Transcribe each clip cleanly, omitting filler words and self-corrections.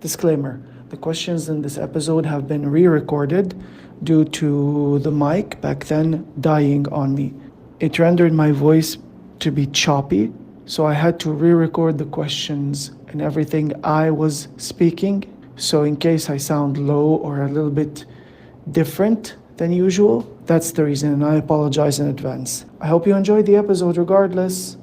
Disclaimer: the questions in this episode have been re-recorded due to the mic back then dying on me. It rendered my voice to be choppy, so I had to re-record the questions and everything I was speaking. So in case I sound low or a little bit different than usual, that's the reason, and I apologize in advance. I hope you enjoyed the episode regardless.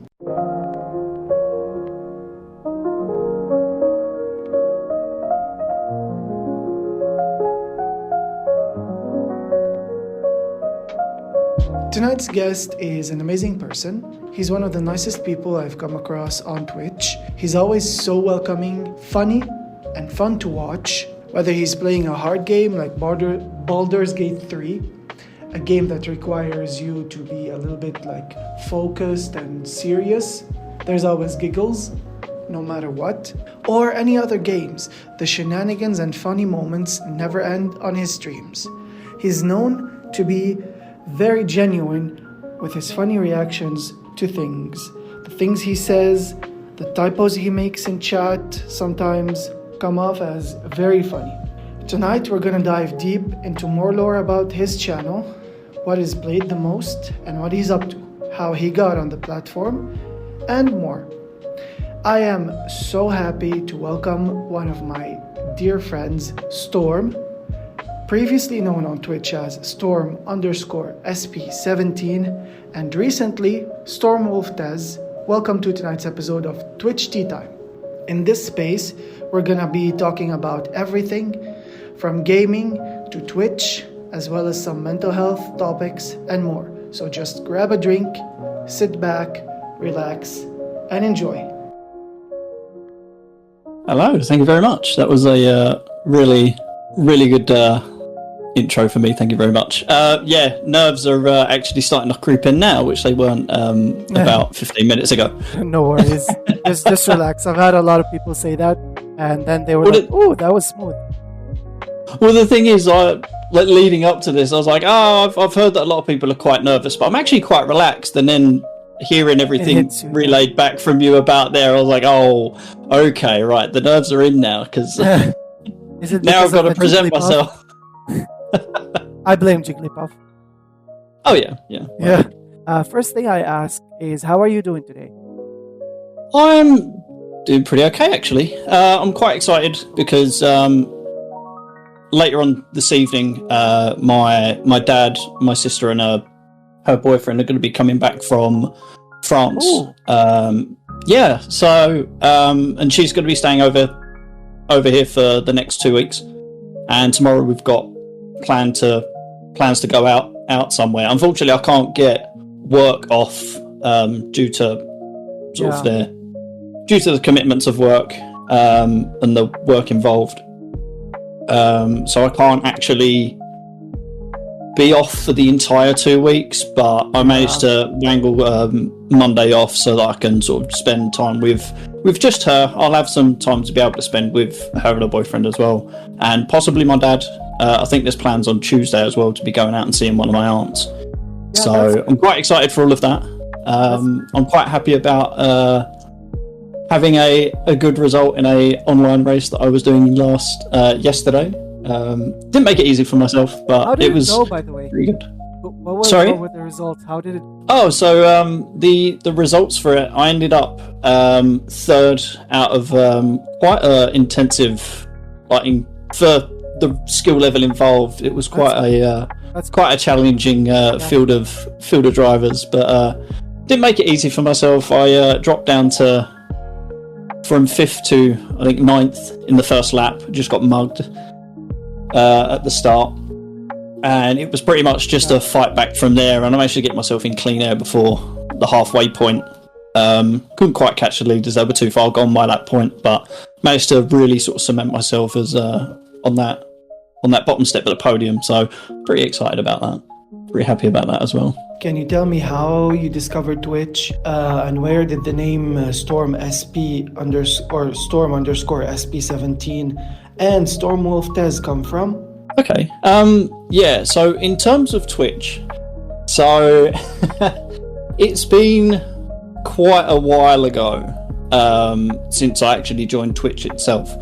Tonight's guest is an amazing person. He's one of the nicest people I've come across on Twitch. He's always so welcoming, funny, and fun to watch. Whether he's playing a hard game like Baldur's Gate 3, a game that requires you to be a little bit focused and serious, there's always giggles, no matter what. Or any other games, the shenanigans and funny moments never end on his streams. He's known to be very genuine with his funny reactions to things. The things he says, the typos he makes in chat sometimes come off as very funny. Tonight we're gonna dive deep into more lore about his channel, what is played the most and what he's up to, how he got on the platform, and more. I am so happy to welcome one of my dear friends, Storm, previously known on Twitch as Storm_SP17, and recently StormWolfTez. Welcome to tonight's episode of Twitch Tea Time. In this space, we're gonna be talking about everything from gaming to Twitch, as well as some mental health topics and more. So just grab a drink, sit back, relax, and enjoy. Hello, thank you very much. That was a really good intro for me. Thank you very much. Nerves are actually starting to creep in now, which they weren't about 15 minutes ago. No worries. just relax. I've had a lot of people say that, and then they were "Oh, that was smooth." Well, the thing is, leading up to this, I was like, I've heard that a lot of people are quite nervous, but I'm actually quite relaxed. And then hearing everything relayed back from you about there, I was like, oh, okay, right, the nerves are in now, because now I've got to present myself. I blame Jigglypuff. Oh, yeah. First thing I ask is, how are you doing today? I'm doing pretty okay, actually. I'm quite excited because later on this evening, my dad, my sister, and her boyfriend are going to be coming back from France. And she's going to be staying over here for the next 2 weeks. And tomorrow we've got plans to go out somewhere. Unfortunately, I can't get work off due to the commitments of work and the work involved. So I can't actually be off for the entire 2 weeks, but I managed to wangle Monday off so that I can sort of spend time with just her. I'll have some time to be able to spend with her and her boyfriend as well, and possibly my dad. I think there's plans on Tuesday as well to be going out and seeing one of my aunts. So I'm quite excited for all of that. I'm quite happy about having a good result in a online race that I was doing yesterday. Didn't make it easy for myself, but it was go, by the way? pretty good. What were the results? How did it? Oh, so the results for it, I ended up third out of quite a intensive, for the skill level involved. It was quite a challenging field of drivers, but didn't make it easy for myself. I dropped down from 5th to I think 9th in the first lap. Just got mugged at the start, and it was pretty much just a fight back from there, and I managed to get myself in clean air before the halfway point. Couldn't quite catch the leaders, they were too far gone by that point, but managed to really sort of cement myself as on that bottom step of the podium, so pretty excited about that. Pretty happy about that as well. Can you tell me how you discovered Twitch, and where did the name Storm_SP17 and StormWolfTez come from? Okay. So in terms of Twitch, so it's been quite a while ago since I actually joined Twitch itself.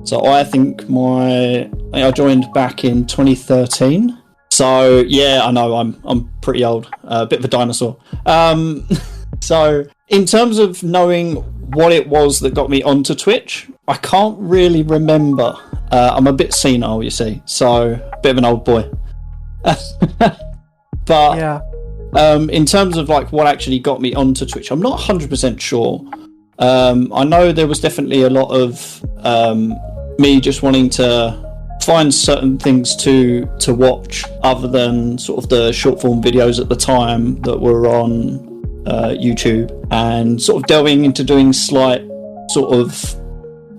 So I think I joined back in 2013. So yeah, I know I'm pretty old, a bit of a dinosaur. So in terms of knowing what it was that got me onto Twitch, I can't really remember. I'm a bit senile, you see, so a bit of an old boy. But Yeah. in terms of like what actually got me onto Twitch, I'm not 100% sure. I know there was definitely a lot of me just wanting to find certain things to watch other than sort of the short form videos at the time that were on YouTube, and sort of delving into doing slight sort of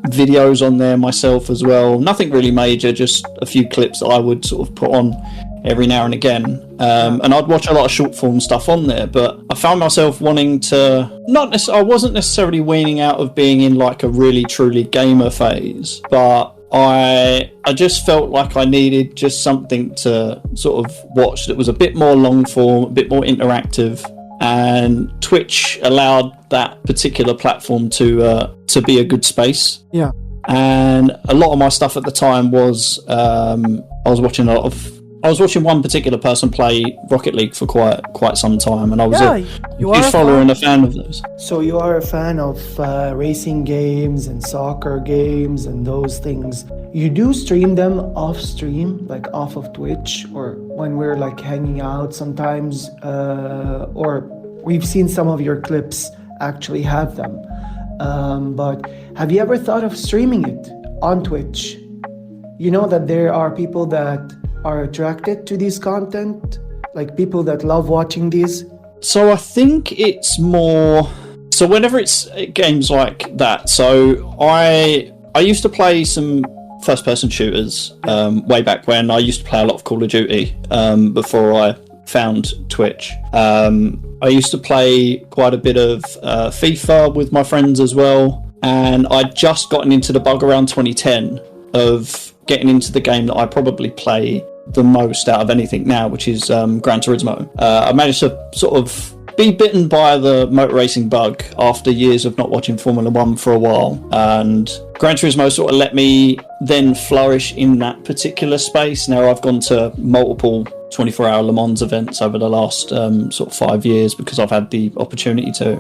videos on there myself as well. Nothing really major, just a few clips that I would sort of put on every now and again, and I'd watch a lot of short form stuff on there. But I found myself wanting to I wasn't necessarily weaning out of being in like a really truly gamer phase, but I just felt like I needed just something to sort of watch that was a bit more long form, a bit more interactive, and Twitch allowed that particular platform to be a good space. Yeah. And a lot of my stuff at the time was I was watching one particular person play Rocket League for quite some time, and I was a huge follower and a fan of those. So you are a fan of racing games and soccer games and those things. You do stream them off stream, like off of Twitch, or when we're like hanging out sometimes, or we've seen some of your clips actually have them. But have you ever thought of streaming it on Twitch? You know that there are people that are attracted to this content, like people that love watching these? So I think it's more, so whenever it's games like that, so I used to play some first person shooters way back when. I used to play a lot of Call of Duty before I found Twitch. I used to play quite a bit of FIFA with my friends as well, and I'd just gotten into the bug around 2010 of getting into the game that I probably play the most out of anything now, which is Gran Turismo. I managed to sort of be bitten by the motor racing bug after years of not watching Formula 1 for a while, and Gran Turismo sort of let me then flourish in that particular space. Now I've gone to multiple 24-hour Le Mans events over the last sort of 5 years because I've had the opportunity to.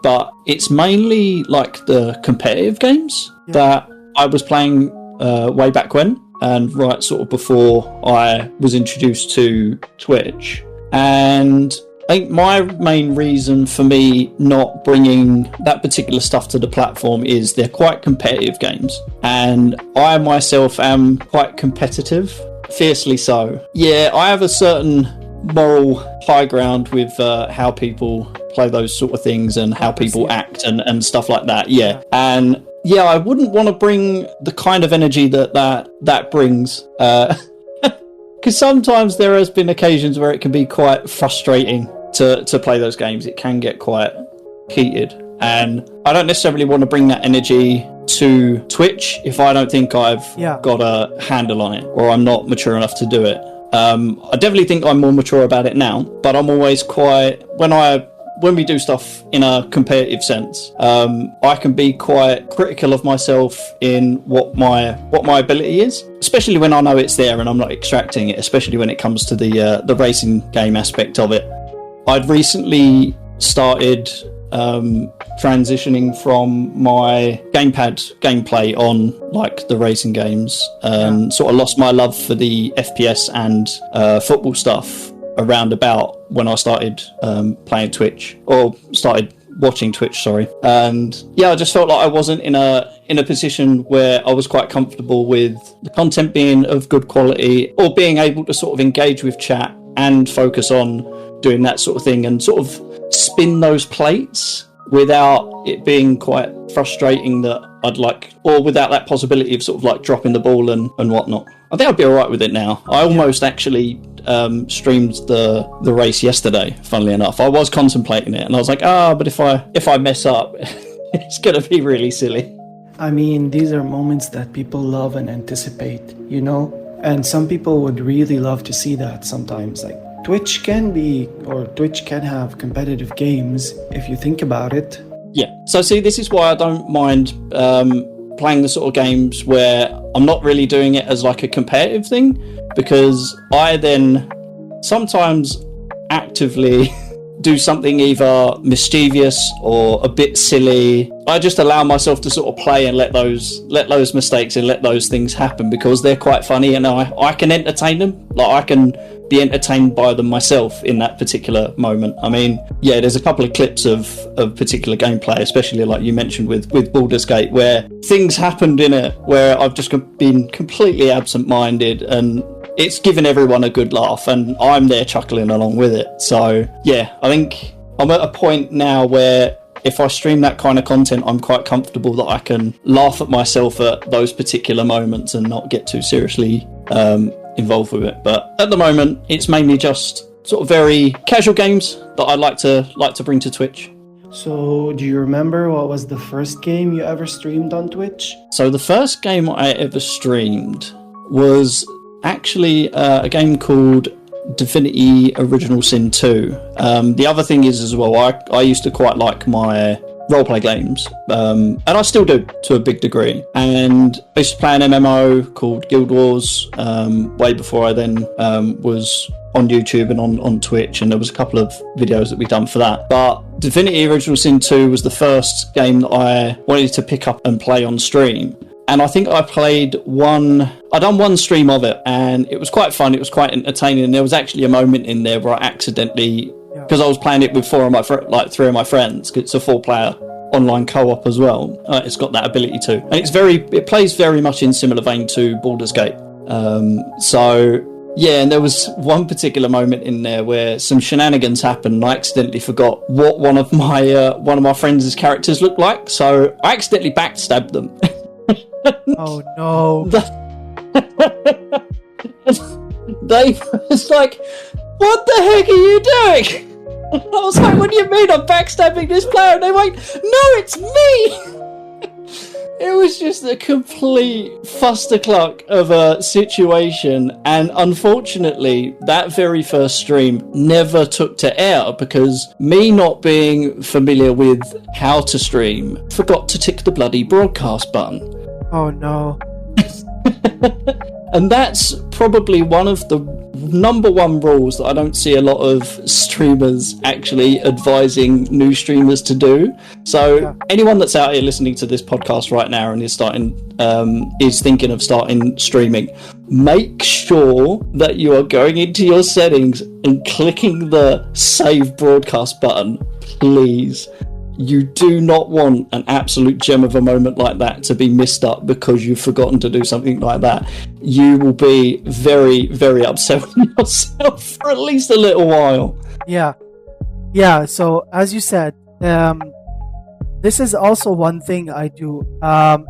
But it's mainly like the competitive games that I was playing way back when, and right sort of before I was introduced to Twitch. And I think my main reason for me not bringing that particular stuff to the platform is they're quite competitive games, and I myself am quite competitive, fiercely so. Yeah, I have a certain moral high ground with how people play those sort of things and how people act and stuff like that. Yeah, and yeah, I wouldn't want to bring the kind of energy that brings. Because sometimes there has been occasions where it can be quite frustrating to play those games. It can get quite heated, and I don't necessarily want to bring that energy to Twitch if I don't think I've got a handle on it, or I'm not mature enough to do it. I definitely think I'm more mature about it now, but I'm always quite, when we do stuff in a competitive sense, I can be quite critical of myself in what my ability is, especially when I know it's there and I'm not extracting it, especially when it comes to the racing game aspect of it. I'd recently started transitioning from my gamepad gameplay on like the racing games, sort of lost my love for the FPS and football stuff around about when I started playing Twitch, or started watching Twitch, sorry. And yeah, I just felt like I wasn't in a position where I was quite comfortable with the content being of good quality, or being able to sort of engage with chat and focus on doing that sort of thing and sort of spin those plates without it being quite frustrating that I'd like, or without that possibility of sort of like dropping the ball and whatnot. I think I'd be all right with it now. I almost actually streamed the race yesterday, funnily enough. I was contemplating it, and I was like, but if I mess up, it's going to be really silly. I mean, these are moments that people love and anticipate, you know? And some people would really love to see that sometimes. Like, Twitch can have competitive games if you think about it. Yeah. So see, this is why I don't mind playing the sort of games where I'm not really doing it as like a competitive thing, because I then sometimes actively do something either mischievous or a bit silly. I just allow myself to sort of play and let those mistakes and let those things happen, because they're quite funny and I can entertain them. Like, I can be entertained by them myself in that particular moment. I mean, yeah, there's a couple of clips of particular gameplay, especially like you mentioned with Baldur's Gate, where things happened in it where I've just been completely absent-minded, and it's given everyone a good laugh, and I'm there chuckling along with it. So yeah, I think I'm at a point now where if I stream that kind of content, I'm quite comfortable that I can laugh at myself at those particular moments and not get too seriously involved with it. But at the moment, it's mainly just sort of very casual games that I like to bring to Twitch. So, do you remember what was the first game you ever streamed on Twitch? So the first game I ever streamed was actually a game called Divinity Original Sin 2. The other thing is as well, I used to quite like my roleplay games, and I still do to a big degree. And I used to play an MMO called Guild Wars way before I then was on YouTube and on Twitch, and there was a couple of videos that we done for that. But Divinity Original Sin 2 was the first game that I wanted to pick up and play on stream. And I think I done one stream of it, and it was quite fun. It was quite entertaining. And there was actually a moment in there where I accidentally, because I was playing it with three of my friends, 'cause it's a 4-player online co-op as well. It's got that ability to, and it plays very much in similar vein to Baldur's Gate. So yeah, and there was one particular moment in there where some shenanigans happened, and I accidentally forgot what one of my friends' characters looked like. So I accidentally backstabbed them. Oh no. They was like, what the heck are you doing? I was like, what do you mean I'm backstabbing this player? And they went, no, it's me. It was just a complete fustercluck of a situation, and unfortunately that very first stream never took to air because me not being familiar with how to stream, forgot to tick the bloody broadcast button. Oh no. And that's probably one of the number one rules that I don't see a lot of streamers actually advising new streamers to do. So anyone that's out here listening to this podcast right now and is thinking of starting streaming, make sure that you are going into your settings and clicking the save broadcast button, please. You do not want an absolute gem of a moment like that to be missed up because you've forgotten to do something like that. You will be very, very upset with yourself for at least a little while. Yeah, so as you said, this is also one thing I do,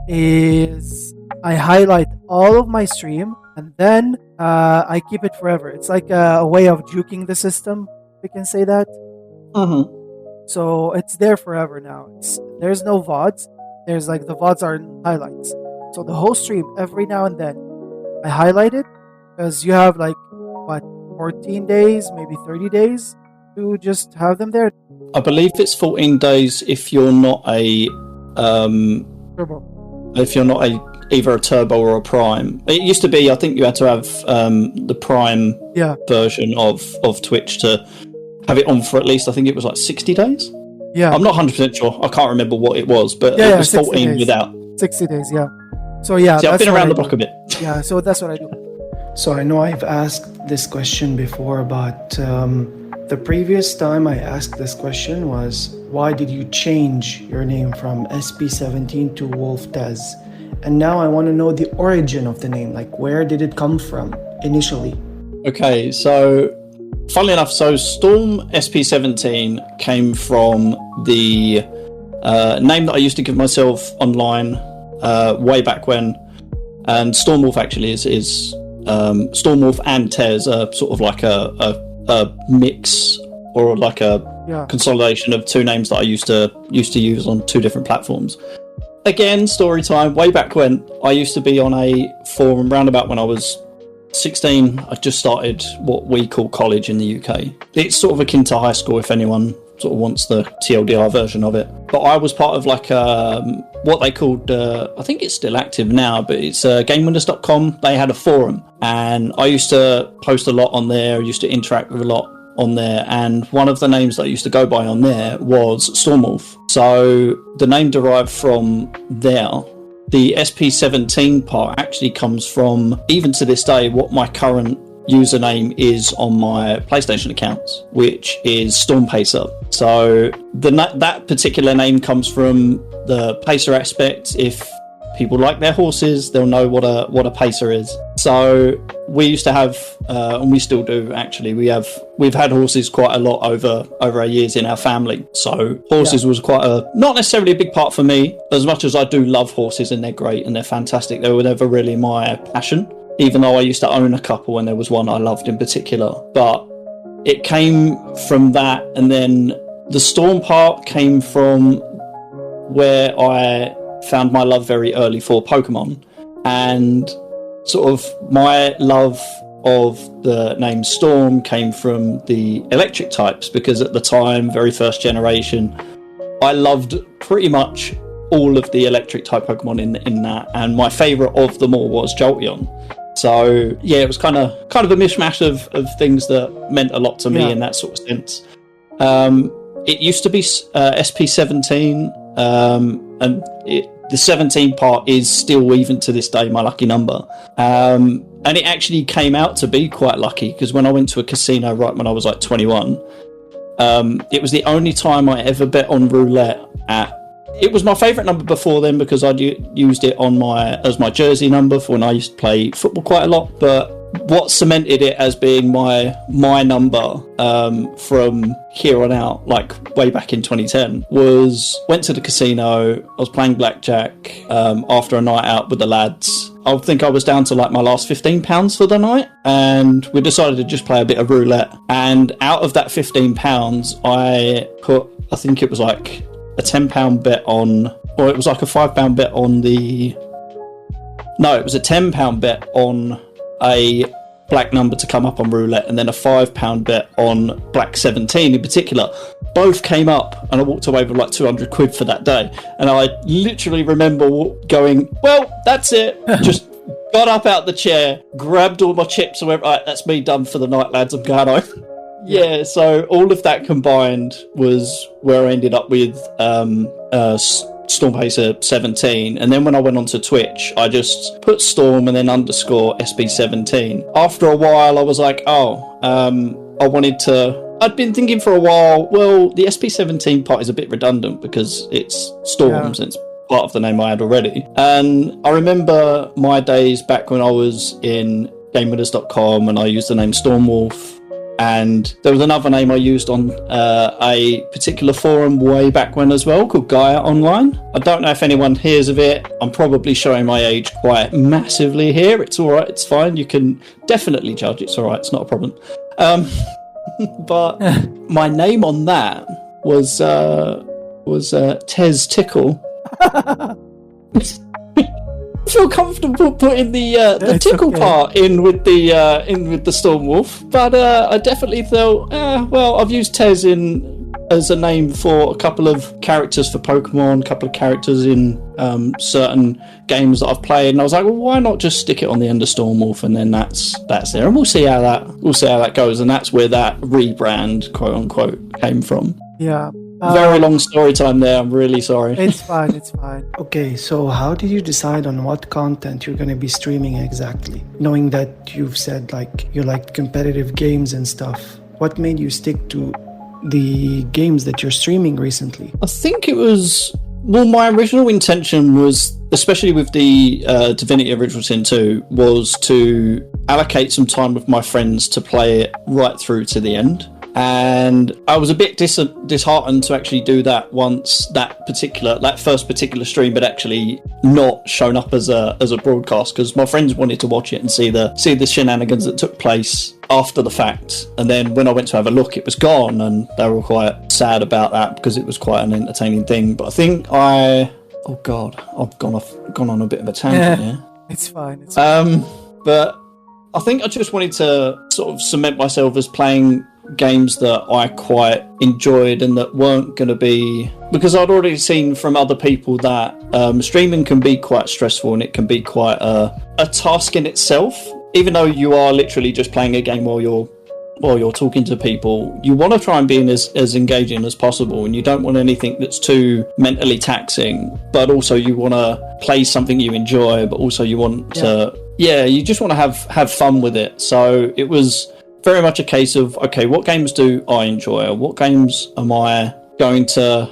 is I highlight all of my stream and then I keep it forever. It's like a way of juking the system, if we can say that. Mm-hmm. So it's there forever now. There's no VODs. There's like the VODs are highlights. So the whole stream, every now and then, I highlight it because you have 14 days, maybe 30 days to just have them there. I believe it's 14 days if you're not a turbo. If you're not either a turbo or a prime. It used to be, I think you had to have the prime version of Twitch to have it on for at least, I think it was 60 days? Yeah. I'm not 100% sure. I can't remember what it was, but it was 14 days. without. 60 days, yeah. So yeah. See, I've been around the block a bit. Yeah, so that's what I do. So I know I've asked this question before, but the previous time I asked this question was, why did you change your name from SP17 to WolfTez? And now I want to know the origin of the name. Where did it come from initially? Okay, so funnily enough, so Storm SP17 came from the name that I used to give myself online way back when, and StormWolf actually is StormWolf and Tez are sort of like a mix or like a consolidation of two names that I used to use on two different platforms. Again, story time. Way back when, I used to be on a forum roundabout when I was 16. I just started what we call college in the UK. It's sort of akin to high school, if anyone sort of wants the TLDR version of it. But I was part of like what they called, I think it's still active now, but it's GameWinners.com. They had a forum, and I used to post a lot on there. I used to interact with a lot on there, and one of the names that I used to go by on there was StormWolf. So the name derived from there. The SP17 part actually comes from, even to this day, what my current username is on my PlayStation accounts, which is StormPacer. So that particular name comes from the pacer aspect. If people like their horses, they'll know what a pacer is. So we used to have, and we still do actually, we've had horses quite a lot over our years in our family. So horses was quite not necessarily a big part for me, as much as I do love horses and they're great and they're fantastic. They were never really my passion, even though I used to own a couple and there was one I loved in particular. But it came from that, and then the Storm part came from where I found my love very early for Pokemon, and sort of my love of the name Storm came from the electric types, because at the time, very first generation, I loved pretty much all of the electric type Pokemon in that, and my favourite of them all was Jolteon. So yeah, it was kind of a mishmash of things that meant a lot to me in that sort of sense. It used to be SP17, and the 17 part is still, even to this day, my lucky number. And it actually came out to be quite lucky, because when I went to a casino right when I was like 21, it was the only time I ever bet on roulette it was my favourite number before then, because I'd used it as my jersey number for when I used to play football quite a lot. But what cemented it as being my number from here on out, like way back in 2010, was went to the casino. I was playing blackjack after a night out with the lads. I think I was down to like my last £15 for the night, and we decided to just play a bit of roulette. And out of that £15, I put, I think it was like a £10 bet on, or it was like a £5 bet on it was a £10 bet on a black number to come up on roulette, and then a £5 bet on black 17 in particular. Both came up, and I walked away with like 200 quid for that day. And I literally remember going, well, that's it. Just got up out the chair, grabbed all my chips, and went, right, that's me done for the night, lads. I'm going home. Yeah, so all of that combined was where I ended up with StormPacer 17, and then when I went onto Twitch, I just put Storm and then underscore SB17. After a while, I was like, I'd been thinking for a while, well, the SB17 part is a bit redundant because it's Storms, and it's part of the name I had already. And I remember my days back when I was in GameWinners.com and I used the name StormWolf. And there was another name I used on a particular forum way back when as well, called Gaia Online. I don't know if anyone hears of it. I'm probably showing my age quite massively here. It's all right. It's fine. You can definitely judge. It's all right. It's not a problem. But my name on that was Tez Tickle. I feel comfortable putting the tickle part in with the Stormwolf, but I definitely thought, well, I've used Tez as a name for a couple of characters for Pokemon, a couple of characters in certain games that I've played, and I was like, well, why not just stick it on the end of Stormwolf, and then that's there, and we'll see how that goes, and that's where that rebrand, quote unquote, came from. Yeah. Very long story time there. I'm really sorry. It's fine. Okay, so how did you decide on what content you're going to be streaming exactly? Knowing that you've said like you liked competitive games and stuff, what made you stick to the games that you're streaming recently? I think it was, well, my original intention was, especially with the Divinity Original Sin 2, was to allocate some time with my friends to play it right through to the end. And I was a bit disheartened to actually do that once that first particular stream had actually not shown up as a broadcast, because my friends wanted to watch it and see the shenanigans that took place after the fact. And then when I went to have a look, it was gone, and they were quite sad about that because it was quite an entertaining thing. But I think I've gone on a bit of a tangent here. It's fine. But I think I just wanted to sort of cement myself as playing games that I quite enjoyed and that weren't going to be, because I'd already seen from other people that streaming can be quite stressful and it can be quite a task in itself. Even though you are literally just playing a game while you're talking to people, you want to try and be as engaging as possible, and you don't want anything that's too mentally taxing, but also you want to play something you enjoy, but also you want to you just want to have fun with it. So it was very much a case of, okay, what games do I enjoy? What games am I going to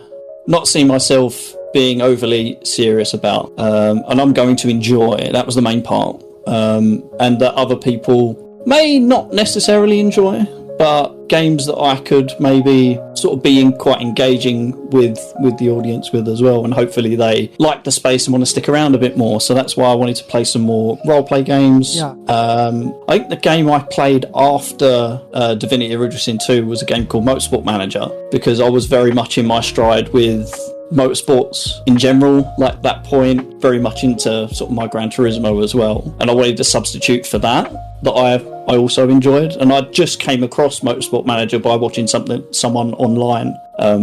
not see myself being overly serious about, and I'm going to enjoy? That was the main part. And that other people may not necessarily enjoy, but games that I could maybe sort of be quite engaging with the audience with as well, and hopefully they like the space and want to stick around a bit more. So that's why I wanted to play some more roleplay games. I think the game I played after Divinity Original Sin 2 was a game called Motorsport Manager, because I was very much in my stride with motorsports in general, like that point, very much into sort of my Gran Turismo as well, and I wanted to substitute for that I also enjoyed. And I just came across Motorsport Manager by watching someone online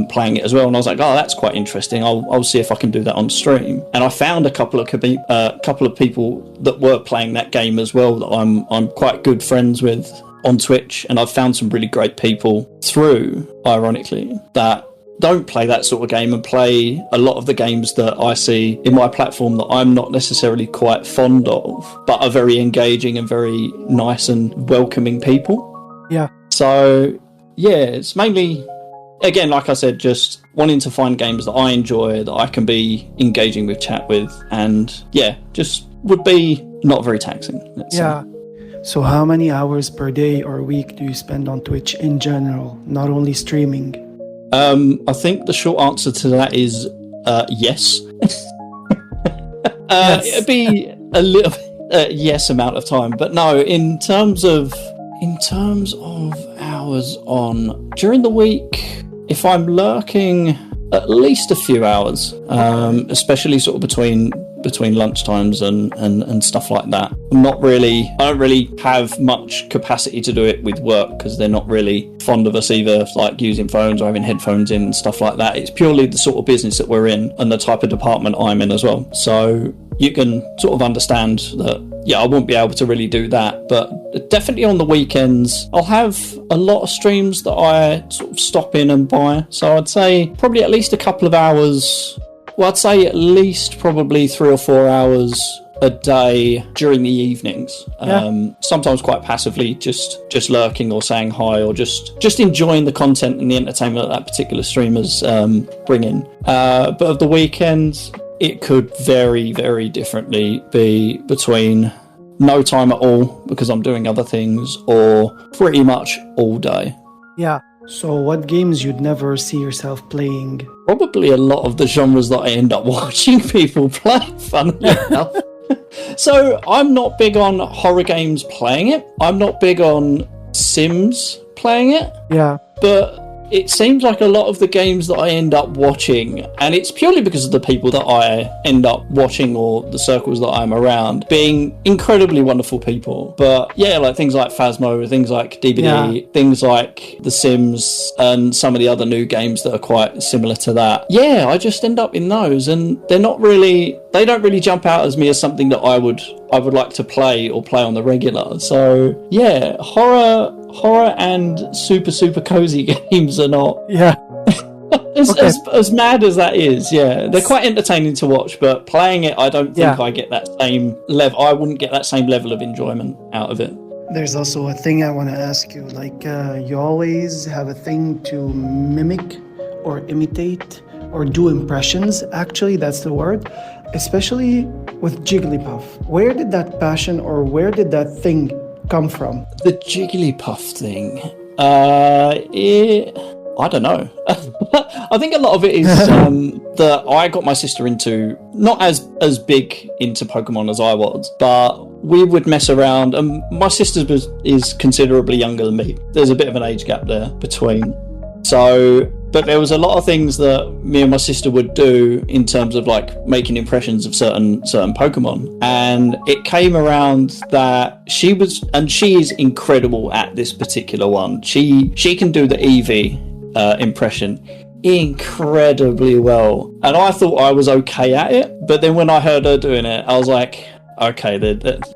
playing it as well, and I was like, oh, that's quite interesting, I'll see if I can do that on stream. And I found a couple of people that were playing that game as well that I'm quite good friends with on Twitch, and I've found some really great people through, ironically, that don't play that sort of game and play a lot of the games that I see in my platform that I'm not necessarily quite fond of, but are very engaging and very nice and welcoming people. Yeah. So, yeah, it's mainly, again, like I said, just wanting to find games that I enjoy, that I can be engaging with, chat with, and, yeah, just would be not very taxing. Let's say. So how many hours per day or week do you spend on Twitch in general, not only streaming? I think the short answer to that is yes. Yes. It'd be a little yes amount of time, but no. In terms of hours on during the week, if I'm lurking, at least a few hours, especially sort of between lunch times and stuff like that. I don't really have much capacity to do it with work, because they're not really fond of us either, like using phones or having headphones in and stuff like that. It's purely the sort of business that we're in and the type of department I'm in as well. So you can sort of understand that, I won't be able to really do that. But definitely on the weekends, I'll have a lot of streams that I sort of stop in and buy. So I'd say probably at least a couple of hours. Well, I'd say at least probably 3 or 4 hours a day during the evenings. Sometimes quite passively, just lurking or saying hi, or just enjoying the content and the entertainment that particular streamer's bringing. But of the weekends, it could very, very differently be between no time at all because I'm doing other things, or pretty much all day. Yeah. So what games you'd never see yourself playing? Probably a lot of the genres that I end up watching people play, funnily enough. So I'm not big on horror games playing it. I'm not big on Sims playing it. Yeah. But it seems like a lot of the games that I end up watching, and it's purely because of the people that I end up watching or the circles that I'm around, being incredibly wonderful people. But yeah, like things like Phasmo, things like DBD, things like The Sims, and some of the other new games that are quite similar to that. Yeah, I just end up in those, and they don't really jump out as me as something that I would like to play or play on the regular. So yeah, horror and super cozy games are not as mad as that is. Yeah, they're quite entertaining to watch, but playing it, I don't think I get that same level. I wouldn't get that same level of enjoyment out of it. There's also a thing I want to ask you, like you always have a thing to mimic or imitate or do impressions. Actually, that's the word. Especially with Jigglypuff. Where did that passion or where did that thing come from? The Jigglypuff thing. I don't know. I think a lot of it is that I got my sister into, not as big into Pokemon as I was, but we would mess around, and my sister is considerably younger than me. There's a bit of an age gap there between. So But there was a lot of things that me and my sister would do in terms of like making impressions of certain Pokemon. And it came around that she is incredible at this particular one. She can do the Eevee impression incredibly well. And I thought I was okay at it, but then when I heard her doing it, I was like, okay, that's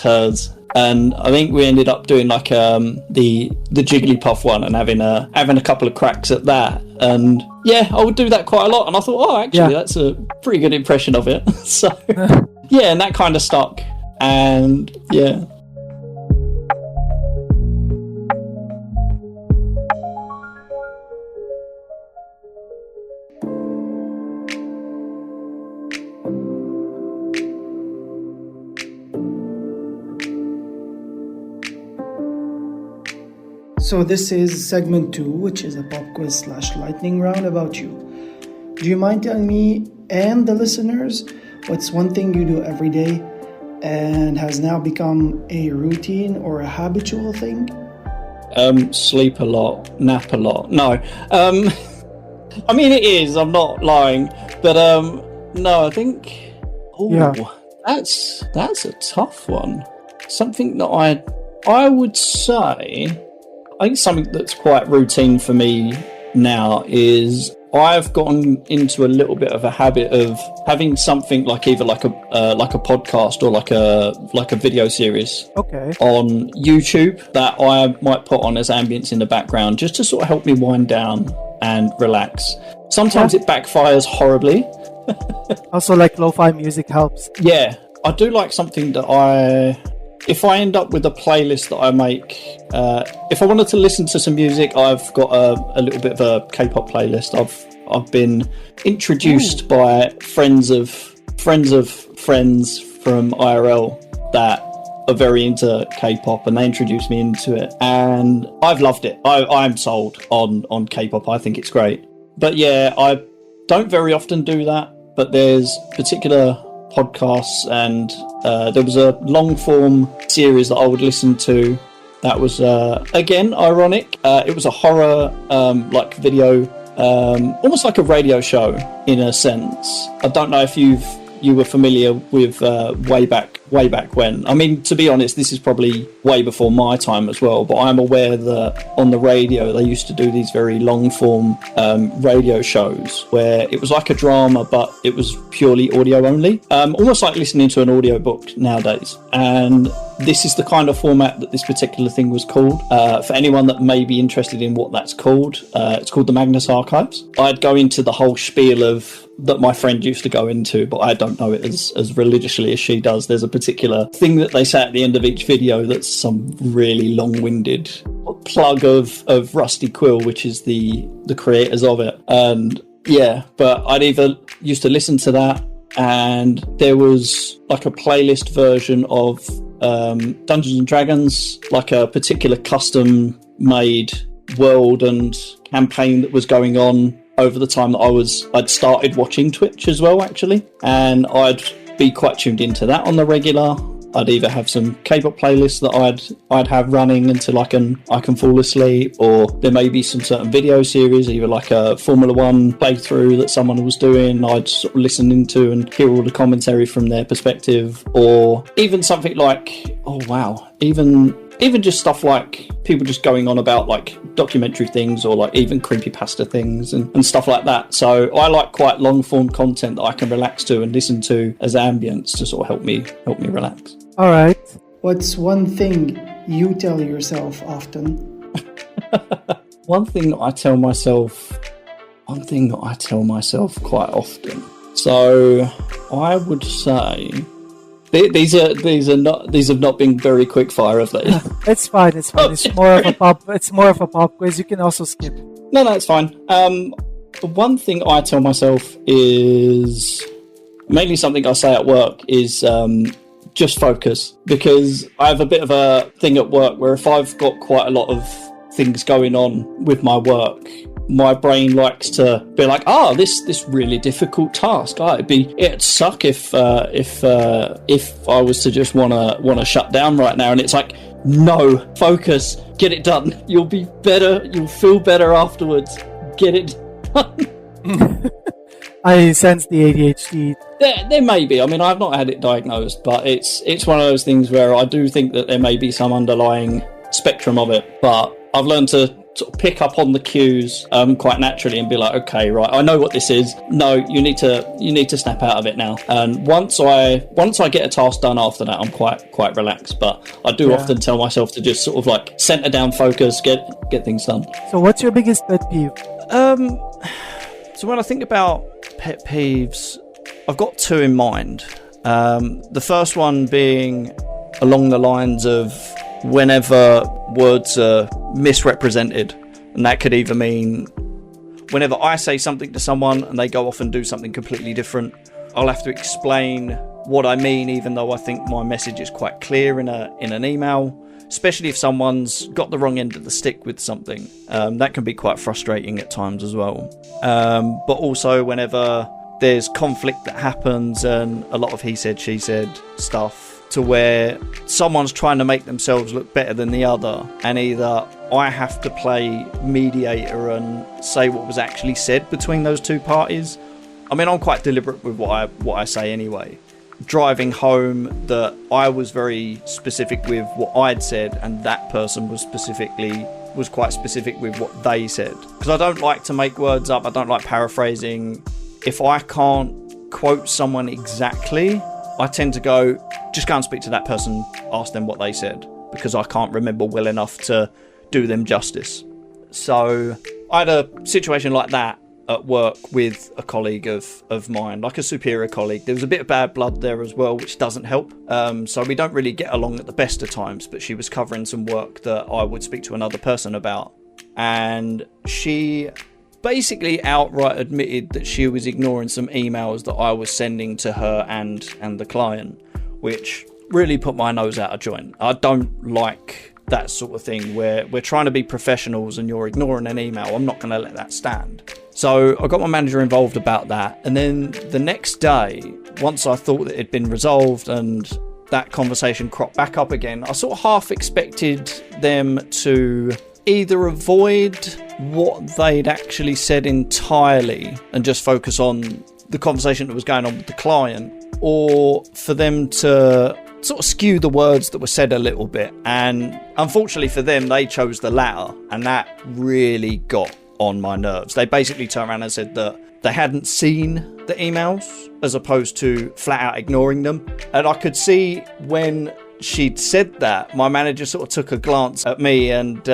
hers. And I think we ended up doing like the Jigglypuff one and having a couple of cracks at that. And yeah, I would do that quite a lot. And I thought, oh, actually, that's a pretty good impression of it. So yeah, and that kind of stuck. And yeah. So this is segment 2, which is a pop quiz / lightning round about you. Do you mind telling me and the listeners what's one thing you do every day and has now become a routine or a habitual thing? Sleep a lot, nap a lot. No, I mean it is. I'm not lying, but no, I think. That's a tough one. Something that I would say. I think something that's quite routine for me now is I've gotten into a little bit of a habit of having something like either like a podcast or like a video series on YouTube that I might put on as ambience in the background just to sort of help me wind down and relax. Sometimes it backfires horribly. Also, like lo-fi music helps. Yeah, I do like something that if I end up with a playlist that I make, if I wanted to listen to some music, I've got a little bit of a K-pop playlist. I've been introduced by friends of friends from IRL that are very into K-pop, and they introduced me into it, and I've loved it. I'm sold on K-pop. I think it's great. But yeah, I don't very often do that, but there's particular podcasts, and there was a long form series that I would listen to that was again ironic. It was a horror like video, almost like a radio show in a sense. I don't know if you were familiar with way back when. I mean, to be honest, this is probably way before my time as well, but I'm aware that on the radio they used to do these very long form radio shows where it was like a drama, but it was purely audio only, almost like listening to an audio book nowadays. And this is the kind of format that this particular thing was called. For anyone that may be interested in what that's called, it's called the Magnus Archives. I'd go into the whole spiel of that my friend used to go into, but I don't know it as religiously as she does. There's a particular thing that they say at the end of each video that's some really long-winded plug of Rusty Quill, which is the creators of it. And yeah, but I'd either used to listen to that, and there was like a playlist version of Dungeons and Dragons, like a particular custom made world and campaign that was going on over the time that I'd started watching Twitch as well, actually, and I'd be quite tuned into that on the regular. I'd either have some K-pop playlists that I'd have running until I can fall asleep, or there may be some certain video series, either like a Formula One playthrough that someone was doing, I'd sort of listen into and hear all the commentary from their perspective, or even something like, even just stuff like people just going on about like documentary things, or like even creepypasta things and stuff like that. So I like quite long form content that I can relax to and listen to as ambience to sort of help me relax. All right. What's one thing you tell yourself often? One thing that I tell myself quite often. So I would say these have not been very quick fire, have they? It's fine. It's more of a pop quiz. You can also skip it. No, it's fine. The one thing I tell myself is mainly something I say at work is just focus, because I have a bit of a thing at work where if I've got quite a lot of things going on with my work, my brain likes to be like, this really difficult task. It'd suck if I was to just want to shut down right now. And it's like, no, focus, get it done. You'll be better. You'll feel better afterwards. Get it done. I sense the ADHD. There may be. I mean, I've not had it diagnosed, but it's one of those things where I do think that there may be some underlying spectrum of it. But I've learned to sort of pick up on the cues quite naturally and be like, okay, right, I know what this is. No, you need to snap out of it now. And once I get a task done after that, I'm quite relaxed. But I do often tell myself to just sort of like center down, focus, get things done. So what's your biggest pet peeve? So when I think about pet peeves, I've got two in mind. The first one being along the lines of whenever words are misrepresented, and that could either mean whenever I say something to someone and they go off and do something completely different, I'll have to explain what I mean, even though I think my message is quite clear in an email, especially if someone's got the wrong end of the stick with something. That can be quite frustrating at times as well. But also whenever there's conflict that happens and a lot of he said, she said stuff, to where someone's trying to make themselves look better than the other, and either I have to play mediator and say what was actually said between those two parties. I mean, I'm quite deliberate with what I say anyway. Driving home, that I was very specific with what I'd said, and that person was quite specific with what they said. Because I don't like to make words up. I don't like paraphrasing. If I can't quote someone exactly, I tend to just go and speak to that person, ask them what they said, because I can't remember well enough to do them justice. So I had a situation like that at work with a colleague of mine, like a superior colleague. There was a bit of bad blood there as well, which doesn't help. So we don't really get along at the best of times, but she was covering some work that I would speak to another person about. And she basically outright admitted that she was ignoring some emails that I was sending to her and the client, which really put my nose out of joint. I don't like that sort of thing where we're trying to be professionals and you're ignoring an email. I'm not going to let that stand. So I got my manager involved about that. And then the next day, once I thought that it had been resolved and that conversation cropped back up again, I sort of half expected them to either avoid what they'd actually said entirely and just focus on the conversation that was going on with the client, or for them to sort of skew the words that were said a little bit. And unfortunately for them, they chose the latter, and that really got on my nerves. They basically turned around and said that they hadn't seen the emails, as opposed to flat out ignoring them. And I could see when she'd said that, my manager sort of took a glance at me, and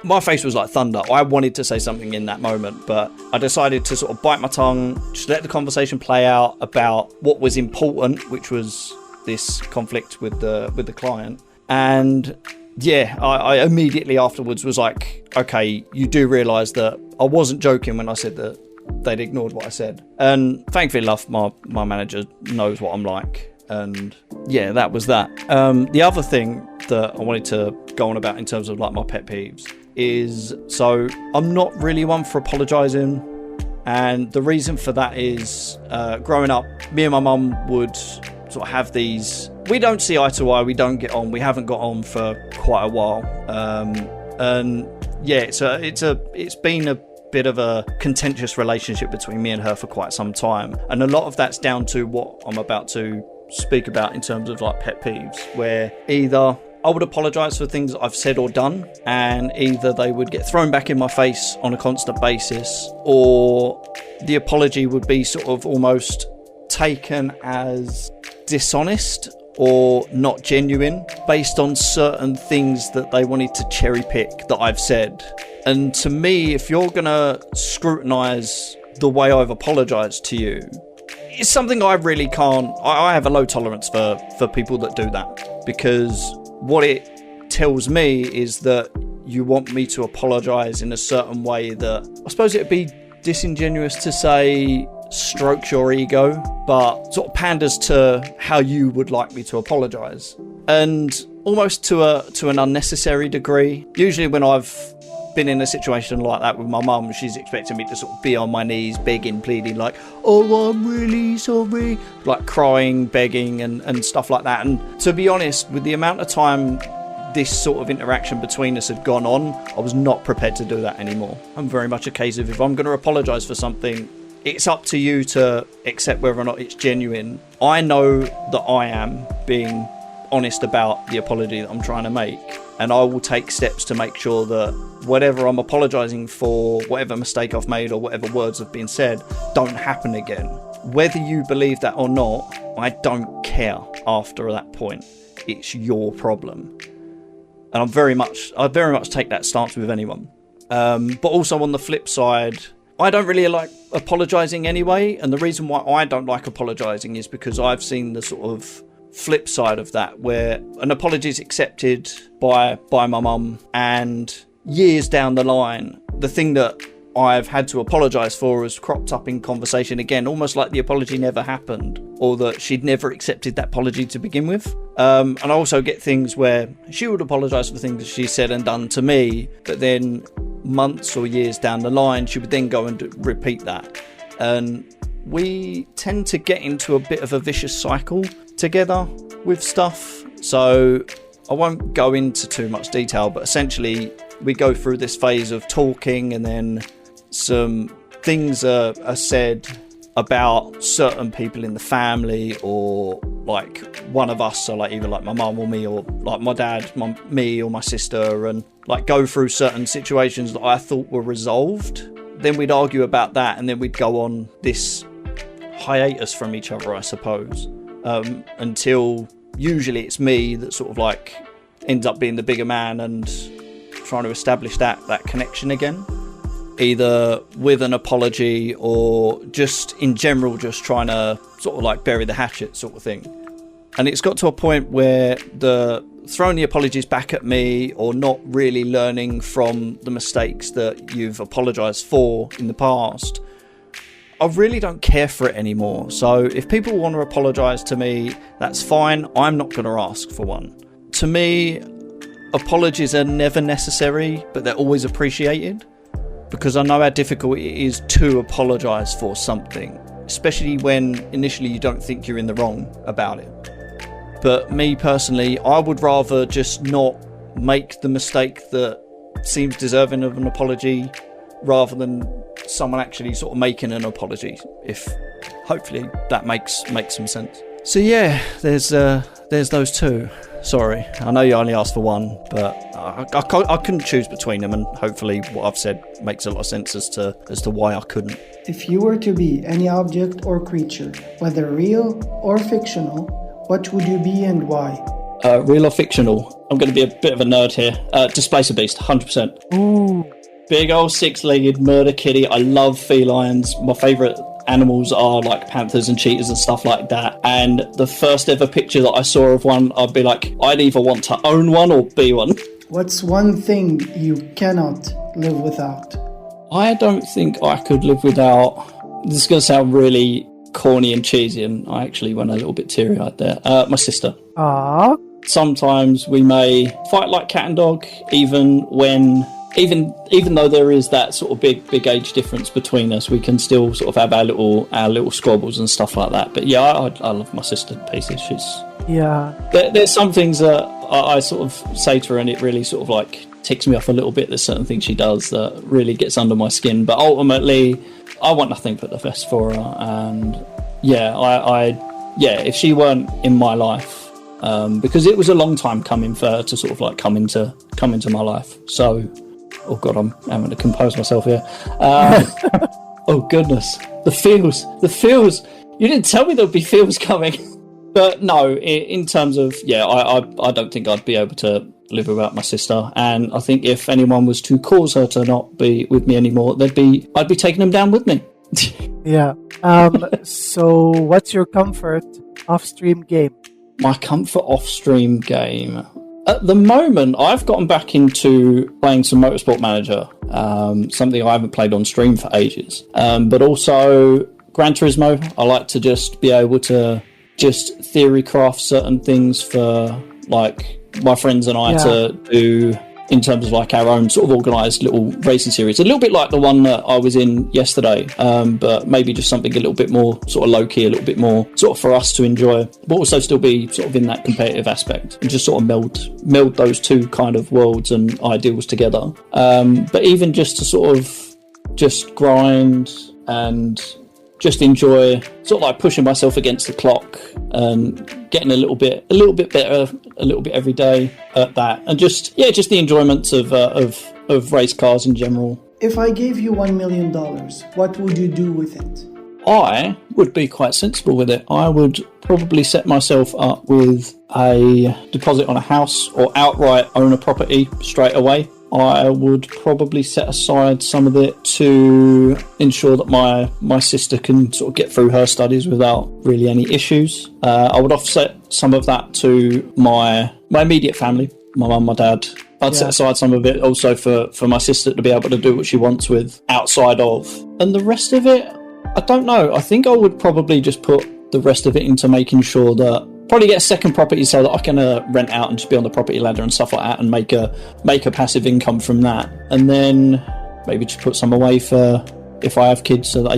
my face was like thunder. I wanted to say something in that moment, but I decided to sort of bite my tongue, just let the conversation play out about what was important, which was this conflict with the client. And yeah, I immediately afterwards was like, okay, you do realise that I wasn't joking when I said that they'd ignored what I said. And thankfully enough, my manager knows what I'm like. And yeah, that was that. The other thing that I wanted to go on about in terms of like my pet peeves is, so I'm not really one for apologising. And the reason for that is growing up, me and my mum would sort of have these, we don't see eye to eye, we don't get on, we haven't got on for quite a while. And yeah, it's been a bit of a contentious relationship between me and her for quite some time. And a lot of that's down to what I'm about to speak about in terms of like pet peeves, where either I would apologise for things I've said or done, and either they would get thrown back in my face on a constant basis, or the apology would be sort of almost taken as dishonest or not genuine based on certain things that they wanted to cherry pick that I've said. And to me, if you're gonna scrutinise the way I've apologised to you, it's something I really can't. I have a low tolerance for people that do that, because what it tells me is that you want me to apologise in a certain way that, I suppose it would be disingenuous to say strokes your ego, but sort of panders to how you would like me to apologise. And almost to an unnecessary degree. Usually when I've been in a situation like that with my mum, she's expecting me to sort of be on my knees, begging, pleading, like, oh, I'm really sorry, like crying, begging and stuff like that. And to be honest, with the amount of time this sort of interaction between us had gone on, I was not prepared to do that anymore. I'm very much a case of, if I'm going to apologise for something, it's up to you to accept whether or not it's genuine. I know that I am being honest about the apology that I'm trying to make, and I will take steps to make sure that whatever I'm apologising for, whatever mistake I've made or whatever words have been said, don't happen again. Whether you believe that or not, I don't care after that point. It's your problem. And I very much take that stance with anyone. But also on the flip side, I don't really like apologising anyway. And the reason why I don't like apologising is because I've seen the sort of flip side of that, where an apology is accepted by my mum, and years down the line, the thing that I've had to apologise for has cropped up in conversation again, almost like the apology never happened, or that she'd never accepted that apology to begin with. And I also get things where she would apologise for things she said and done to me, but then months or years down the line, she would then go and repeat that. And we tend to get into a bit of a vicious cycle together with stuff. So I won't go into too much detail, but essentially we go through this phase of talking, and then some things are said about certain people in the family, or like one of us, so like either like my mum or me, or like my dad, me or my sister, and like go through certain situations that I thought were resolved. Then we'd argue about that, and then we'd go on this hiatus from each other, I suppose, until usually it's me that sort of like ends up being the bigger man and trying to establish that connection again, either with an apology or just in general just trying to sort of like bury the hatchet sort of thing. And it's got to a point where throwing the apologies back at me, or not really learning from the mistakes that you've apologised for in the past, I really don't care for it anymore. So if people want to apologise to me, that's fine. I'm not going to ask for one. To me, apologies are never necessary, but they're always appreciated, because I know how difficult it is to apologise for something, especially when initially you don't think you're in the wrong about it. But me personally, I would rather just not make the mistake that seems deserving of an apology, rather than someone actually sort of making an apology, if hopefully that makes some sense. So yeah, there's those two. Sorry, I know you only asked for one, but I couldn't choose between them, and hopefully what I've said makes a lot of sense as to why I couldn't. If you were to be any object or creature, whether real or fictional, what would you be and why? Real or fictional? I'm going to be a bit of a nerd here. Displacer Beast, 100%. Ooh. Big old six-legged murder kitty. I love felines. My favourite animals are like panthers and cheetahs and stuff like that. And the first ever picture that I saw of one, I'd be like, I'd either want to own one or be one. What's one thing you cannot live without? I don't think I could live without... This is going to sound really corny and cheesy, and I actually went a little bit teary-eyed there. My sister. Aww. Sometimes we may fight like cat and dog, even though there is that sort of big age difference between us, we can still sort of have our little squabbles and stuff like that. But yeah, I love my sister to pieces. There's some things that I sort of say to her, and it really sort of like ticks me off a little bit. There's certain things she does that really gets under my skin, but ultimately I want nothing but the best for her. And yeah, if she weren't in my life, because it was a long time coming for her to sort of like come into my life. So, oh God, I'm having to compose myself here. Oh goodness, the feels. You didn't tell me there'd be feels coming. But no, in terms of, I don't think I'd be able to live without my sister. And I think if anyone was to cause her to not be with me anymore, I'd be taking them down with me. Yeah. So what's your comfort off-stream game? My comfort off-stream game. At the moment, I've gotten back into playing some Motorsport Manager, something I haven't played on stream for ages. But also Gran Turismo. I like to just be able to just theory craft certain things for like my friends and I to do in terms of like our own sort of organised little racing series. A little bit like the one that I was in yesterday, but maybe just something a little bit more sort of low-key, a little bit more sort of for us to enjoy, but also still be sort of in that competitive aspect and just sort of meld those two kind of worlds and ideals together. But even just to sort of just grind and just enjoy sort of like pushing myself against the clock and getting a little bit better a little bit every day at that, and just the enjoyments of race cars in general. If I gave you $1 million, what would you do with it? I would be quite sensible with it. I would probably set myself up with a deposit on a house or outright own a property straight away. I would probably set aside some of it to ensure that my sister can sort of get through her studies without really any issues. I would offset some of that to my immediate family, my mum, my dad. I'd set aside some of it also for my sister to be able to do what she wants with outside of. And the rest of it, I don't know. I think I would probably just put the rest of it into making sure that probably get a second property so that I can rent out and just be on the property ladder and stuff like that, and make a passive income from that. And then maybe just put some away for if I have kids so that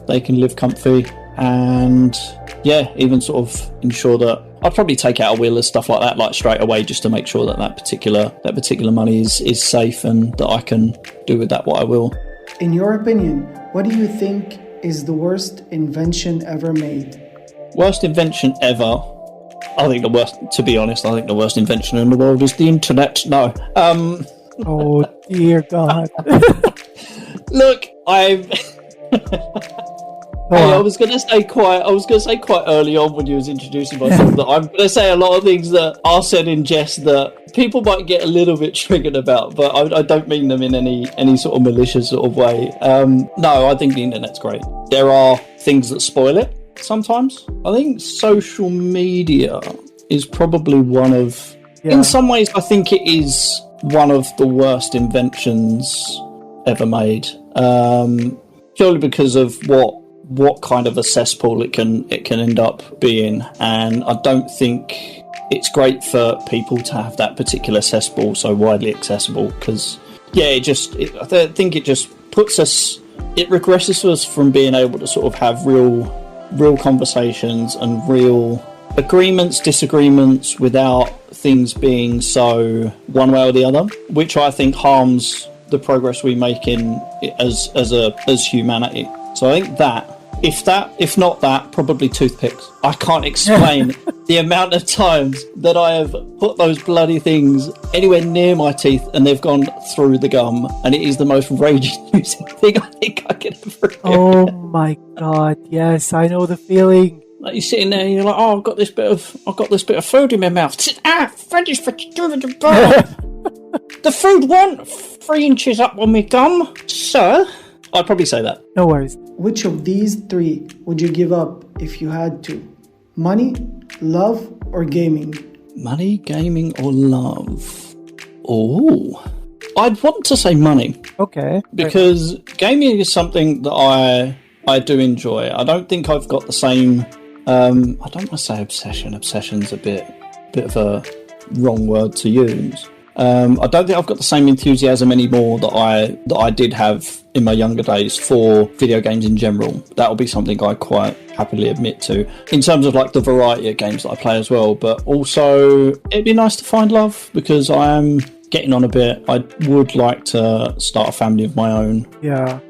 they can live comfy, and even sort of ensure that I'd probably take out a will and stuff like that, like straight away, just to make sure that particular money is safe and that I can do with that what I will. In your opinion, what do you think is the worst invention ever made? Worst invention ever? To be honest, I think the worst invention in the world is the internet. No. Oh dear God. Look, I was going to say quite early on when you was introducing myself that I'm going to say a lot of things that are said in jest that people might get a little bit triggered about, but I don't mean them in any sort of malicious sort of way. No, I think the internet's great. There are things that spoil it sometimes. I think social media is probably one of, in some ways, I think it is one of the worst inventions ever made. Purely because of what kind of a cesspool it can end up being, and I don't think it's great for people to have that particular cesspool so widely accessible, because I think it just puts us, it regresses us from being able to sort of have real conversations and real agreements, disagreements, without things being so one way or the other, which I think harms the progress we make in as humanity. So I think if not that, probably toothpicks. I can't explain the amount of times that I have put those bloody things anywhere near my teeth and they've gone through the gum, and it is the most rage-inducing thing I think I can ever do. Oh my God, yes, I know the feeling. Like you're sitting there and you're like, oh, I've got this bit of food in my mouth. French for the food went 3 inches up on my gum, sir. I'd probably say that. No worries. Which of these three would you give up if you had to? Money, love, or gaming? Money, gaming, or love? Oh, I'd want to say money. Okay. Because gaming is something that I do enjoy. I don't think I've got the same. I don't want to say obsession. Obsession's a bit of a wrong word to use. I don't think I've got the same enthusiasm anymore that I did have in my younger days for video games in general. That will be something I quite happily admit to, in terms of like the variety of games that I play as well. But also, it'd be nice to find love, because I am getting on a bit. I would like to start a family of my own